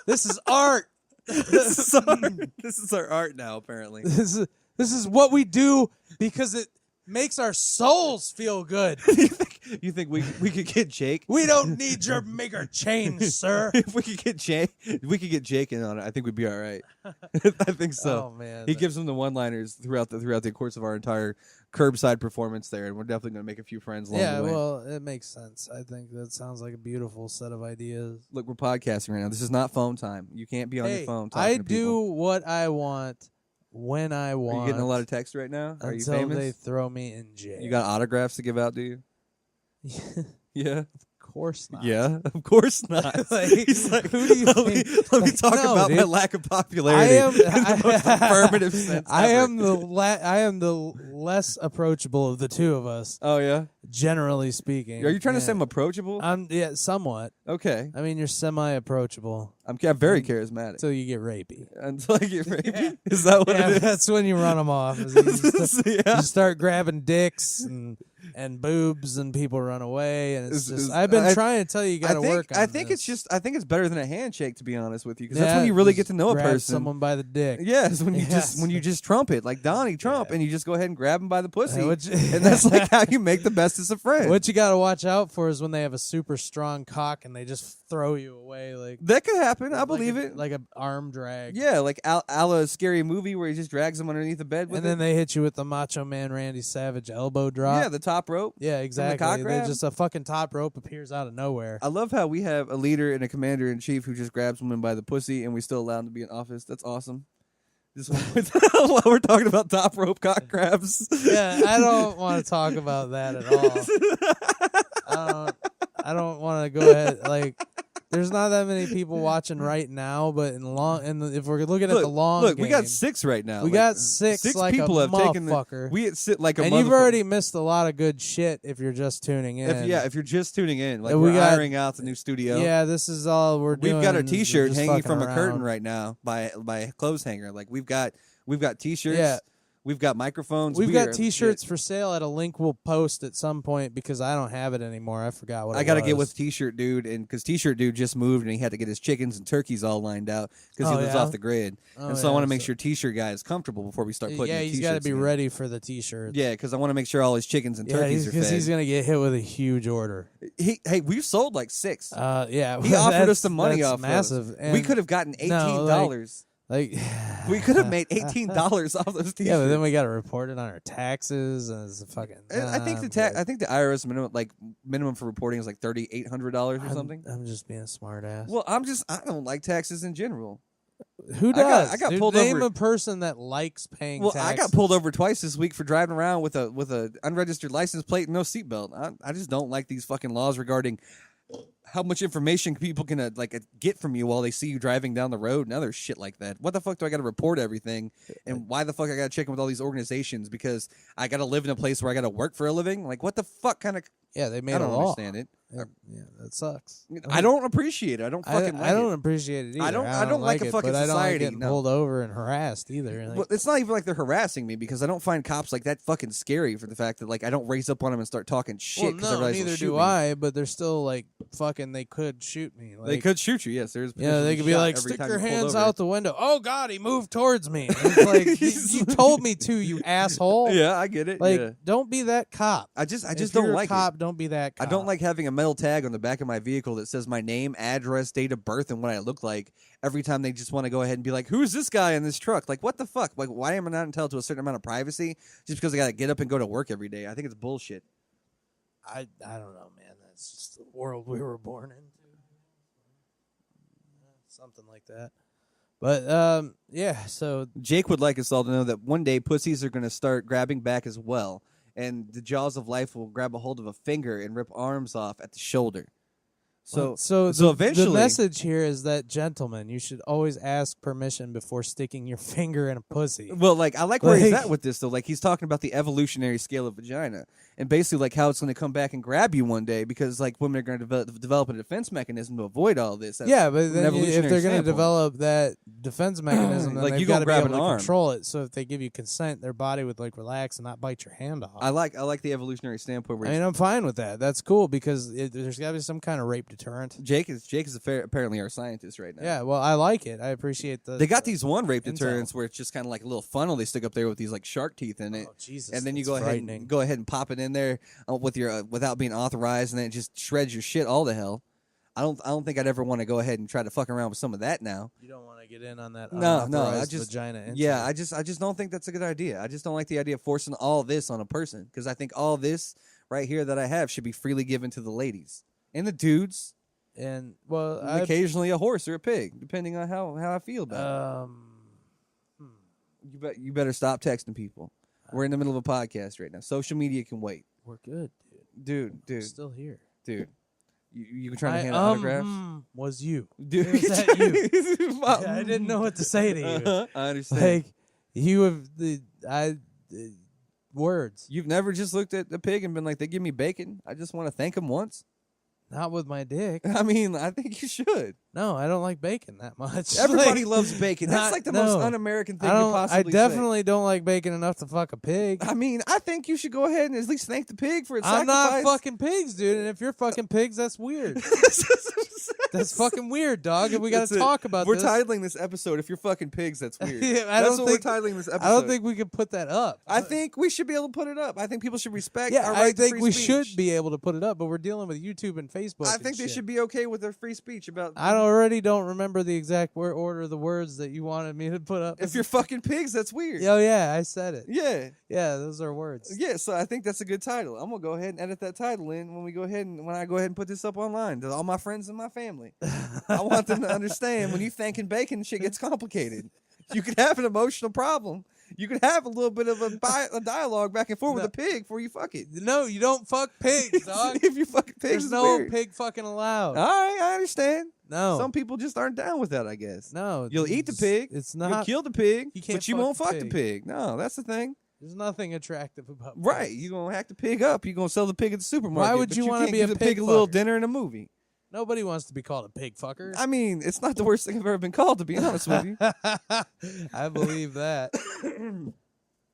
This is art. This is our art now, apparently. This is what we do because makes our souls feel good. You think we could get Jake? We don't need your meager change, sir. If we could get Jake in on it, I think we'd be all right. I think so. Oh man, he gives them the one-liners throughout the course of our entire curbside performance there, and we're definitely going to make a few friends along the way. Yeah, well, it makes sense. I think that sounds like a beautiful set of ideas. Look, we're podcasting right now. This is not phone time. You can't be on your phone talking I to do people. what I want when I want. Are you getting a lot of text right now? Are you famous? Until they throw me in jail. You got autographs to give out, do you? Yeah. Of course not. Yeah, of course not. He's like, who do you think? Let me talk about my lack of popularity. In the most affirmative sense I ever. I am the less approachable of the two of us. Oh yeah, generally speaking. Are you trying to say I'm approachable? Yeah, somewhat. Okay. I mean, you're semi-approachable. I'm very charismatic. Until you get rapey. Until I get rapey? Yeah. Is that what it is? That's when you run them off. You start grabbing dicks and boobs, and people run away, and it's just. I've been trying to tell you, got to work on I think this. I think it's better than a handshake, to be honest with you, because that's when you really get to know a person. Someone by the dick. Yes, when you just trump it like Donnie Trump, and you just go ahead and grab him by the pussy, and that's like how you make the bestest of friends. What you got to watch out for is when they have a super strong cock and they just throw you away. Like that could happen. I believe it. Like an arm drag. Yeah, like a la Scary Movie where he just drags them underneath the bed with and then they hit you with the Macho Man Randy Savage elbow drop. Yeah, the top rope. Yeah, exactly. They just a fucking top rope appears out of nowhere. I love how we have a leader and a commander in chief who just grabs women by the pussy, and we still allow them to be in office. That's awesome. While we're talking about top rope cock grabs. Yeah, I don't want to talk about that at all. I don't want to go ahead like. There's not that many people watching right now, but if we're looking at the long game, we got 6 right now. We got 6 like people a have taken motherfucker. We sit like a and you've already missed a lot of good shit if you're just tuning in. If you're just tuning in, like we're ironing out the new studio. Yeah, this is all we're doing. We've got our T-shirt hanging from a curtain right now by a clothes hanger. Like we've got T-shirts. Yeah. We've got microphones. We've got T-shirts for sale at a link we'll post at some point because I don't have it anymore. I forgot what I got to get with T-shirt dude, and because T-shirt dude just moved and he had to get his chickens and turkeys all lined out because he lives off the grid. So I want to make sure T-shirt guy is comfortable before we start putting. Yeah, he's got to be ready for the T-shirts. Yeah, because I want to make sure all his chickens and turkeys are fed. Because he's gonna get hit with a huge order. Hey, we've sold like 6. Yeah, he offered us some money off. Massive. We could have gotten $18. Like we could have made $18 off those T-shirts. Yeah, but then we got to report it on our taxes, and it's fucking. I think the IRS minimum for reporting is like $3,800 or something. I'm just being a smart ass. Well, I don't like taxes in general. Who does? I got pulled over. Name a person that likes paying taxes. I got pulled over twice this week for driving around with a unregistered license plate and no seatbelt. I just don't like these fucking laws regarding how much information people can get from you while they see you driving down the road and other shit like that. What the fuck do I got to report everything? And why the fuck I got to check in with all these organizations because I got to live in a place where I got to work for a living? Like, what the fuck kind of... Yeah, they made I don't a law. understand it. Yeah, that sucks. I don't appreciate it. I don't fucking like it. I don't appreciate it either. I don't like a fucking society. society. I don't like getting pulled over and harassed either. Well, it's not even like they're harassing me because I don't find cops like that fucking scary for the fact that I don't raise up on them and start talking shit. Well, no, neither do I. But they're still fucking. They could shoot me. They could shoot you. Yes, there's. Yeah, they could be like, stick your hands out the window. Oh God, he moved towards me. And it's like you told me to, you asshole. Yeah, I get it. Don't be that cop. I just if don't you're like a cop. it. Don't be that cop. I don't like having a metal tag on the back of my vehicle that says my name, address, date of birth, and what I look like every time they just want to go ahead and be like, who's this guy in this truck? Like, what the fuck? Like, why am I not entitled to a certain amount of privacy just because I got to get up and go to work every day? I think it's bullshit. I don't know, man. That's just the world we were born into. Something like that. But, yeah, so... Jake would like us all to know that one day pussies are going to start grabbing back as well. And the jaws of life will grab a hold of a finger and rip arms off at the shoulder. So eventually, the message here is that, gentlemen, you should always ask permission before sticking your finger in a pussy. Well, I like where he's at with this, though. He's talking about the evolutionary scale of vagina. And basically, how it's going to come back and grab you one day because, women are going to develop a defense mechanism to avoid all this. That's but then if they're going to develop that defense mechanism, then they've got to be able to control it. So if they give you consent, their body would, relax and not bite your hand off. I like the evolutionary standpoint. I'm fine with that. That's cool because there's got to be some kind of rape deterrent deterrent. Jake is apparently our scientist right now. Yeah, well, I like it. I appreciate They got these one rape deterrents where it's just kind of like a little funnel they stick up there with these like shark teeth in it. Oh Jesus! And then you go ahead and pop it in there with your without being authorized, and then it just shreds your shit all to hell. I don't think I'd ever want to go ahead and try to fuck around with some of that now. You don't want to get in on that no, vagina. Yeah, I just don't think that's a good idea. I just don't like the idea of forcing all this on a person, because I think all this right here that I have should be freely given to the ladies and the dudes, and occasionally a horse or a pig, depending on how I feel about it. You better stop texting people. We're in the middle of a podcast right now. Social media can wait. We're good, dude. I'm still here, dude. You trying to hand out autographs? Was you? Dude, was that you? Yeah, I didn't know what to say to you. I understand. Like you have words. You've never just looked at the pig and been like, they give me bacon. I just want to thank them once. Not with my dick. I mean, I think you should. No, I don't like bacon that much. Everybody loves bacon. That's like the most un-American thing you possibly I definitely don't like bacon enough to fuck a pig. I mean, I think you should go ahead and at least thank the pig for its sacrifice. I'm not fucking pigs, dude. And if you're fucking pigs, that's weird. That's fucking weird, dog. And we got to talk about this. We're titling this episode, "If You're Fucking Pigs, That's Weird." Yeah, that's what we're titling this episode. I don't think we can put that up. I think we should be able to put it up. I think people should respect our right to free speech. I think we should be able to put it up, but we're dealing with YouTube and Facebook. I think they should be okay with their free speech about... I already don't remember the exact order of the words that you wanted me to put up. If you're fucking pigs, that's weird. Oh, yeah, I said it. Yeah. Yeah, those are words. Yeah, so I think that's a good title. I'm going to go ahead and edit that title in when I go ahead and put this up online to all my friends and my family. I want them to understand when you thanking bacon, shit gets complicated. You could have an emotional problem. You could have a little bit of a dialogue back and forth with a pig before you fuck it. No, you don't fuck pigs, dog. If you fucking pigs, there's no pig fucking allowed. All right, I understand. No. Some people just aren't down with that, I guess. No. You'll eat the pig. It's not. You'll kill the pig, but you won't fuck the pig. No, that's the thing. There's nothing attractive about pigs. Right. You're going to hack the pig up. You're going to sell the pig at the supermarket. Why would you want to be a pig a little dinner in a movie? Nobody wants to be called a pig fucker. I mean, it's not the worst thing I've ever been called, to be honest with you. I believe that.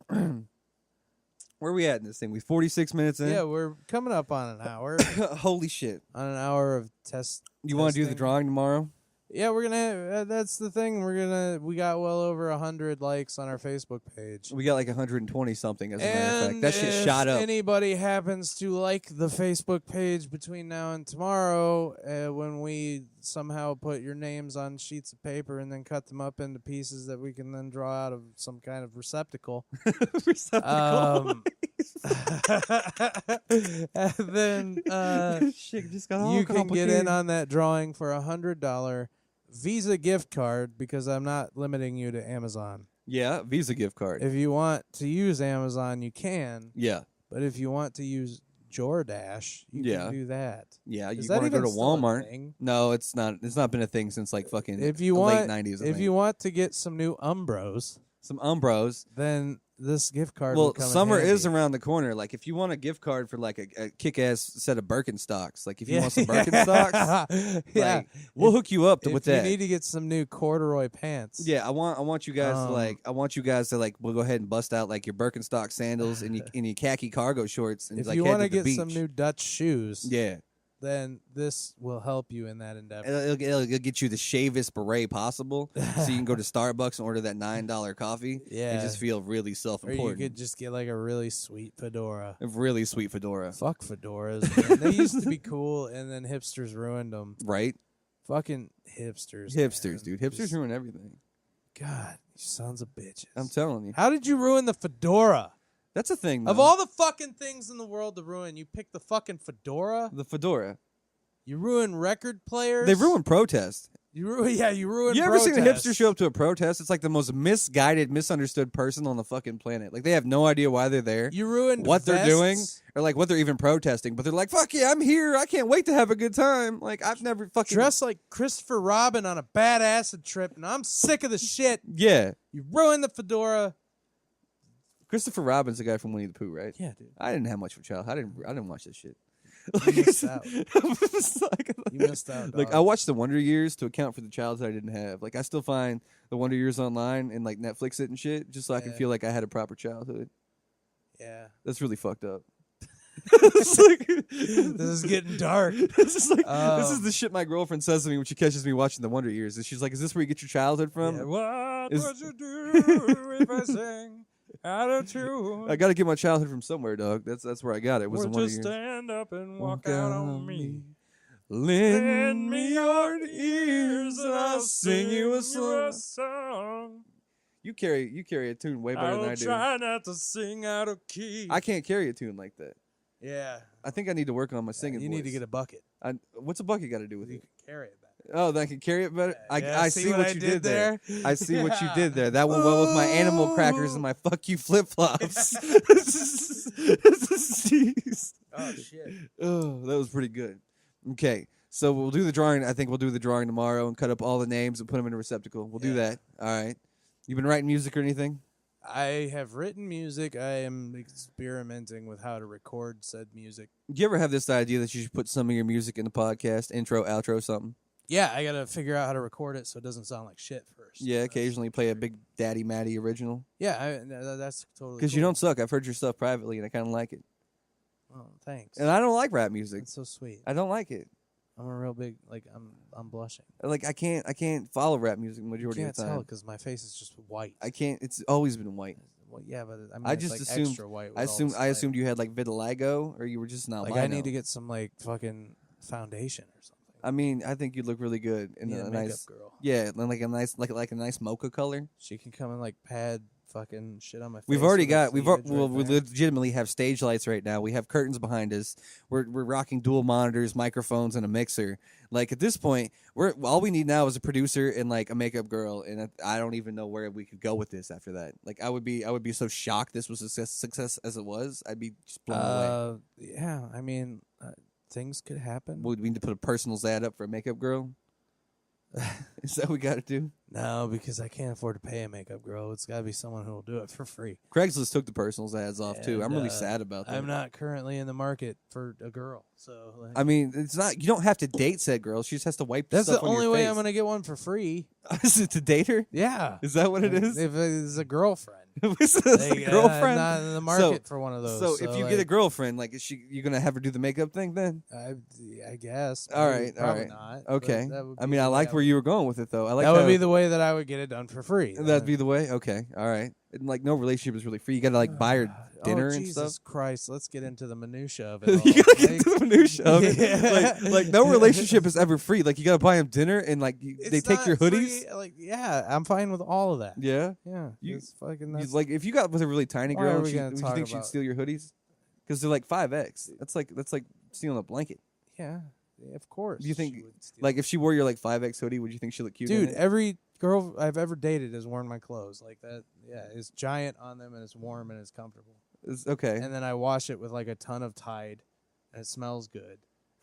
Where are we at in this thing? We 46 minutes in? Yeah, we're coming up on an hour. Holy shit. On an hour of test. You want to do the drawing tomorrow? Yeah, we're gonna. That's the thing. We got well over 100 likes on our Facebook page. We got like 120 something. As a matter of fact, that shit shot up. If anybody happens to like the Facebook page between now and tomorrow, when we somehow put your names on sheets of paper and then cut them up into pieces that we can then draw out of some kind of receptacle. And then shit just got all you can get in on that drawing for $100 Visa gift card, because I'm not limiting you to Amazon. Yeah, Visa gift card. If you want to use Amazon, you can. Yeah. But if you want to use DoorDash, you can do that. Yeah, you want to go to Walmart. No, it's not. It's not been a thing since like fucking late 90s. If you want to get some new Umbros, then this gift card will come summer in handy. is around the corner. Like, if you want a gift card for like a kick-ass set of Birkenstocks, like if you want some Birkenstocks, like, we'll hook you up with that. You need to get some new corduroy pants. Yeah, I want you guys to we'll go ahead and bust out like your Birkenstock sandals and your khaki cargo shorts. And if like you want to get some new Dutch shoes, yeah, then this will help you in that endeavor. It'll get you the shavest beret possible, so you can go to Starbucks and order that $9 coffee and just feel really self-important. Or you could just get like a really sweet fedora. A really sweet fedora. Fuck fedoras, man. They used to be cool, and then hipsters ruined them. Right? Fucking hipsters. Hipsters, dude. Hipsters ruin everything. God, you sons of bitches. I'm telling you. How did you ruin the fedora? That's a thing, though. Of all the fucking things in the world to ruin, you picked the fucking fedora? The fedora. You ruin record players? They ruin protests. You ruin You ever seen a hipster show up to a protest? It's like the most misguided, misunderstood person on the fucking planet. Like, they have no idea why they're there. You ruined what they're doing, or like what they're even protesting. But they're like, fuck yeah, I'm here. I can't wait to have a good time. Like, I've never fucking... Dressed like Christopher Robin on a bad acid trip, and I'm sick of the shit. Yeah. You ruined the fedora. Christopher Robin's the guy from Winnie the Pooh, right? Yeah, dude. I didn't have much of a childhood. I didn't watch this shit. You missed out. You missed out, dog. Like, I watched the Wonder Years to account for the childhood I didn't have. Like, I still find the Wonder Years online and like Netflix it and shit, just so I can feel like I had a proper childhood. Yeah. That's really fucked up. This is getting dark. This is the shit my girlfriend says to me when she catches me watching The Wonder Years. And she's like, "Is this where you get your childhood from?" Yeah, what would you do if I sang out of tune? I got to get my childhood from somewhere, dog. That's where I got it. It was The Wonder Years. Stand up and walk out on me. Lend me your ears and I'll sing you a song. You carry a tune way better than I do. Try not to sing out of key. I can't carry a tune like that. Yeah. I think I need to work on my singing You voice. need to get a bucket. What's a bucket got to do with You it? can carry it better. Oh, that I can carry it better? I see what you did there. I see Yeah. what you did there. That went well with my animal crackers and my fuck you flip-flops. Oh, shit. Oh, that was pretty good. Okay. So we'll do the drawing. I think we'll do the drawing tomorrow and cut up all the names and put them in a receptacle. We'll do that. All right. You been writing music or anything? I have written music. I am experimenting with how to record said music. Do you ever have this idea that you should put some of your music in the podcast, intro, outro, something? Yeah, I got to figure out how to record it so it doesn't sound like shit first. Yeah, occasionally play a Big Daddy Matty original. Yeah, that's totally Because you don't suck. I've heard your stuff privately, and I kind of like it. Oh, thanks. And I don't like rap music. That's so sweet. I don't like it. I'm a real big, I'm blushing. Like I can't follow rap music the majority You of the can't time. tell because my face is just white. I can't. It's always been white. Well, yeah, but I mean, I it's just like assumed. extra white. I assumed you had like vitiligo, or you were just not. Like I need to get some like fucking foundation or something. I mean, I think you'd look really good in Yeah, a makeup nice girl. Yeah, like a nice mocha color. She can come and like pad fucking shit on my face. We well, legitimately have stage lights right now. We have curtains behind us. We're rocking dual monitors, microphones, and a mixer. Like at this point, all we need now is a producer and like a makeup girl, and I don't even know where we could go with this after that. Like I would be so shocked this was a success as it was. I'd be just blown away. Yeah, I mean, things could happen. Would we need to put a personal ad up for a makeup girl? Is that what we got to do? No, because I can't afford to pay a makeup girl. It's got to be someone who will do it for free. Craigslist took the personals ads off too. And, I'm really sad about that. I'm not currently in the market for a girl, so like, I mean, it's not. You don't have to date said girl. She just has to wipe. that's stuff the on only your way face. I'm gonna get one for free. Is it to date her? Yeah, Is that what it is? If it's a girlfriend, Is it a girlfriend? I'm not in the market for one of those. So if you get a girlfriend, like, you gonna have her do the makeup thing then? I guess. All right, Probably all right. not. Okay. That would I be mean, I the way liked where you were going with it, though. I like that would be the way that I would get it done for free. That'd be the way. Okay, all right. And, like, no relationship is really free. You gotta like buy her dinner and Jesus stuff. Christ, let's get into the minutia of it. You all. gotta get into the minutia of it. Yeah. Like no relationship is ever free. Like you gotta buy them dinner and like they It's take not your hoodies. free. Like, yeah, I'm fine with all of that. Yeah. Yeah, it's fucking. That's, Like if you got with a really tiny Why girl, are and we she, gonna would you talk think she'd about- steal your hoodies? Because they're like 5X. That's like stealing a blanket. yeah, of course. Do you think she would steal like if she wore your like 5X hoodie, would you think she looked cute? dude, in it? every girl I've ever dated has worn my clothes like that. Yeah, it's giant on them and it's warm and it's comfortable. It's okay. And then I wash it with like a ton of Tide, and it smells good.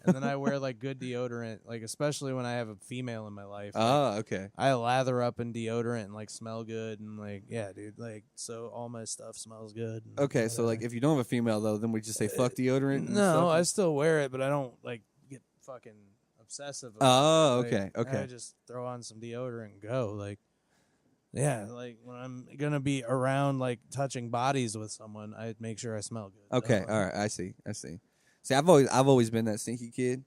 And then I wear like good deodorant, like especially when I have a female in my life. Like, Ah, okay. I lather up in deodorant and like smell good and like yeah, dude. Like so, all my stuff smells good. and Okay, so like whatever. if you don't have a female though, then we just say fuck deodorant. and no, stuff? I still wear it, but I don't like get fucking obsessive. about Oh, it. okay, Like, okay. I just throw on some deodorant and go. Like, yeah, like when I'm gonna be around like touching bodies with someone, I make sure I smell good. Okay, all right. I see. See, I've always been that stinky kid.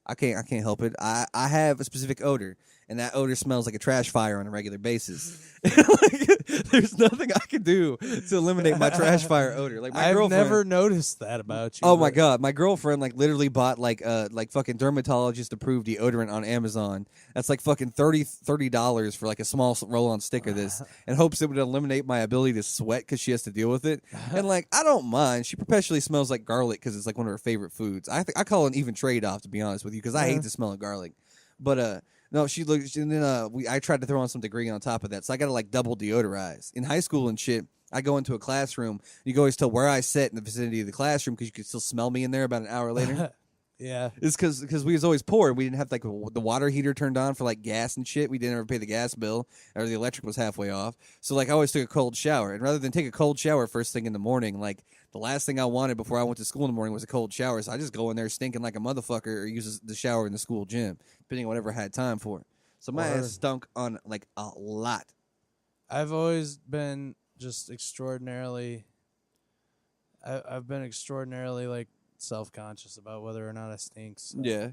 I can't help it. I have a specific odor, and that odor smells like a trash fire on a regular basis. Like, there's nothing I can do to eliminate my trash fire odor. Like my I've girlfriend. never noticed that about you. Oh my but- god, my girlfriend like literally bought like fucking dermatologist approved deodorant on Amazon. That's like fucking $30 for like a small roll-on stick of this, in hopes it would eliminate my ability to sweat because she has to deal with it. And like I don't mind. She perpetually smells like garlic because it's like one of her favorite foods. I call it an even trade off, to be honest with you, because I hate the smell of garlic. But no, she looked, and then I tried to throw on some degree on top of that, so I got to like double deodorize. In high school and shit, I go into a classroom. You can always tell where I sit in the vicinity of the classroom because you could still smell me in there about an hour later. Yeah. It's because we was always poor. We didn't have like the water heater turned on for like gas and shit. We didn't ever pay the gas bill, or the electric was halfway off. So like I always took a cold shower, and rather than take a cold shower first thing in the morning, like the last thing I wanted before I went to school in the morning was a cold shower. So I just go in there stinking like a motherfucker, or use the shower in the school gym, depending on whatever I had time for. So my ass stunk on like a lot. I've always been just extraordinarily. I've been extraordinarily like self-conscious about whether or not I stink. So Yeah.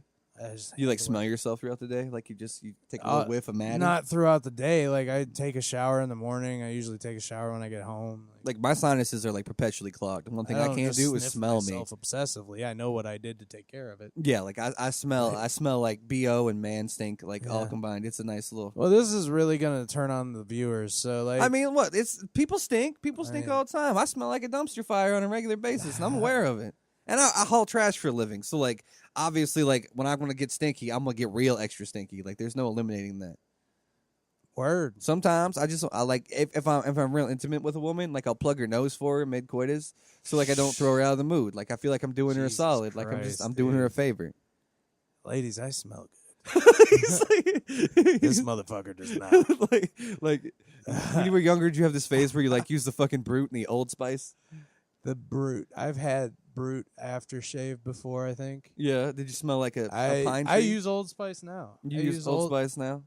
You like smell yourself throughout the day? Like you take a little whiff of Maddie? Not throughout the day. Like I take a shower in the morning. I usually take a shower when I get home. Like my sinuses are like perpetually clogged. And one thing I can't do is smell me. Obsessively. I know what I did to take care of it. Yeah, like I smell like BO and man stink like all combined. It's a nice little. Well, this is really gonna turn on the viewers. So like, I mean, what? It's people stink. People stink all the time. I smell like a dumpster fire on a regular basis, and I'm aware of it. And I haul trash for a living, so like obviously, like when I'm gonna get stinky, I'm gonna get real extra stinky. Like there's no eliminating that. Word. Sometimes I like if I'm real intimate with a woman, like I'll plug her nose for her mid coitus, so like I don't throw her out of the mood. Like I feel like I'm doing her a solid. Christ, like I'm doing her a favor. Ladies, I smell good. Like, This motherfucker does not. like when you were younger, did you have this phase where you like use the fucking Brute and the Old Spice? The Brute. I've had Brute aftershave before, I think. Yeah. Did you smell like a pine tree? I use Old Spice now. You use Old Spice now?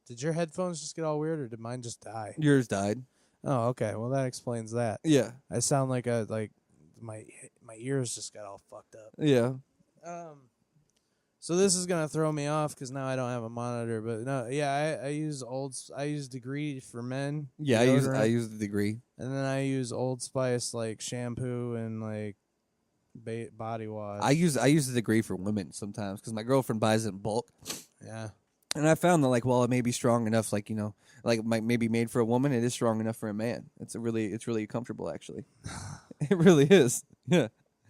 Did your headphones just get all weird, or did mine just die? Yours died. Oh, okay. Well, that explains that. Yeah. I sound like my ears just got all fucked up. Yeah. So this is gonna throw me off because now I don't have a monitor. But no, yeah, I use Degree for men. Yeah, I use the Degree, and then I use Old Spice like shampoo and like body wash. I use the Degree for women sometimes because my girlfriend buys it in bulk. Yeah, and I found that like while it may be strong enough, like you know, like might maybe made for a woman, it is strong enough for a man. It's really comfortable actually. It really is. Yeah,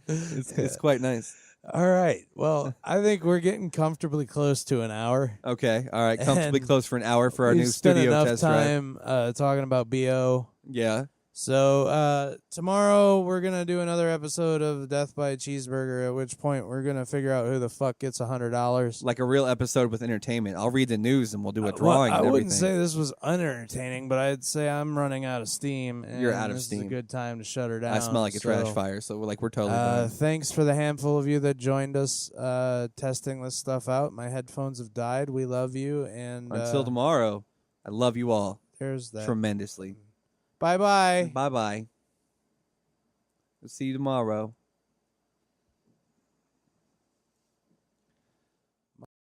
it's quite nice. All right. Well, I think we're getting comfortably close to an hour. Okay. All right. Comfortably close for an hour for our new studio test drive. We've spent enough time talking about BO. Yeah. So tomorrow we're going to do another episode of Death by a Cheeseburger, at which point we're going to figure out who the fuck gets $100. Like a real episode with entertainment. I'll read the news and we'll do a drawing I and wouldn't everything. say this was unentertaining, but I'd say I'm running out of steam. And you're out of this steam. is a good time to shut her down. I smell like a trash fire, so we're totally done. Thanks for the handful of you that joined us testing this stuff out. My headphones have died. We love you. And until tomorrow, I love you all. There's that. Tremendously. Bye-bye. Bye-bye. See you tomorrow.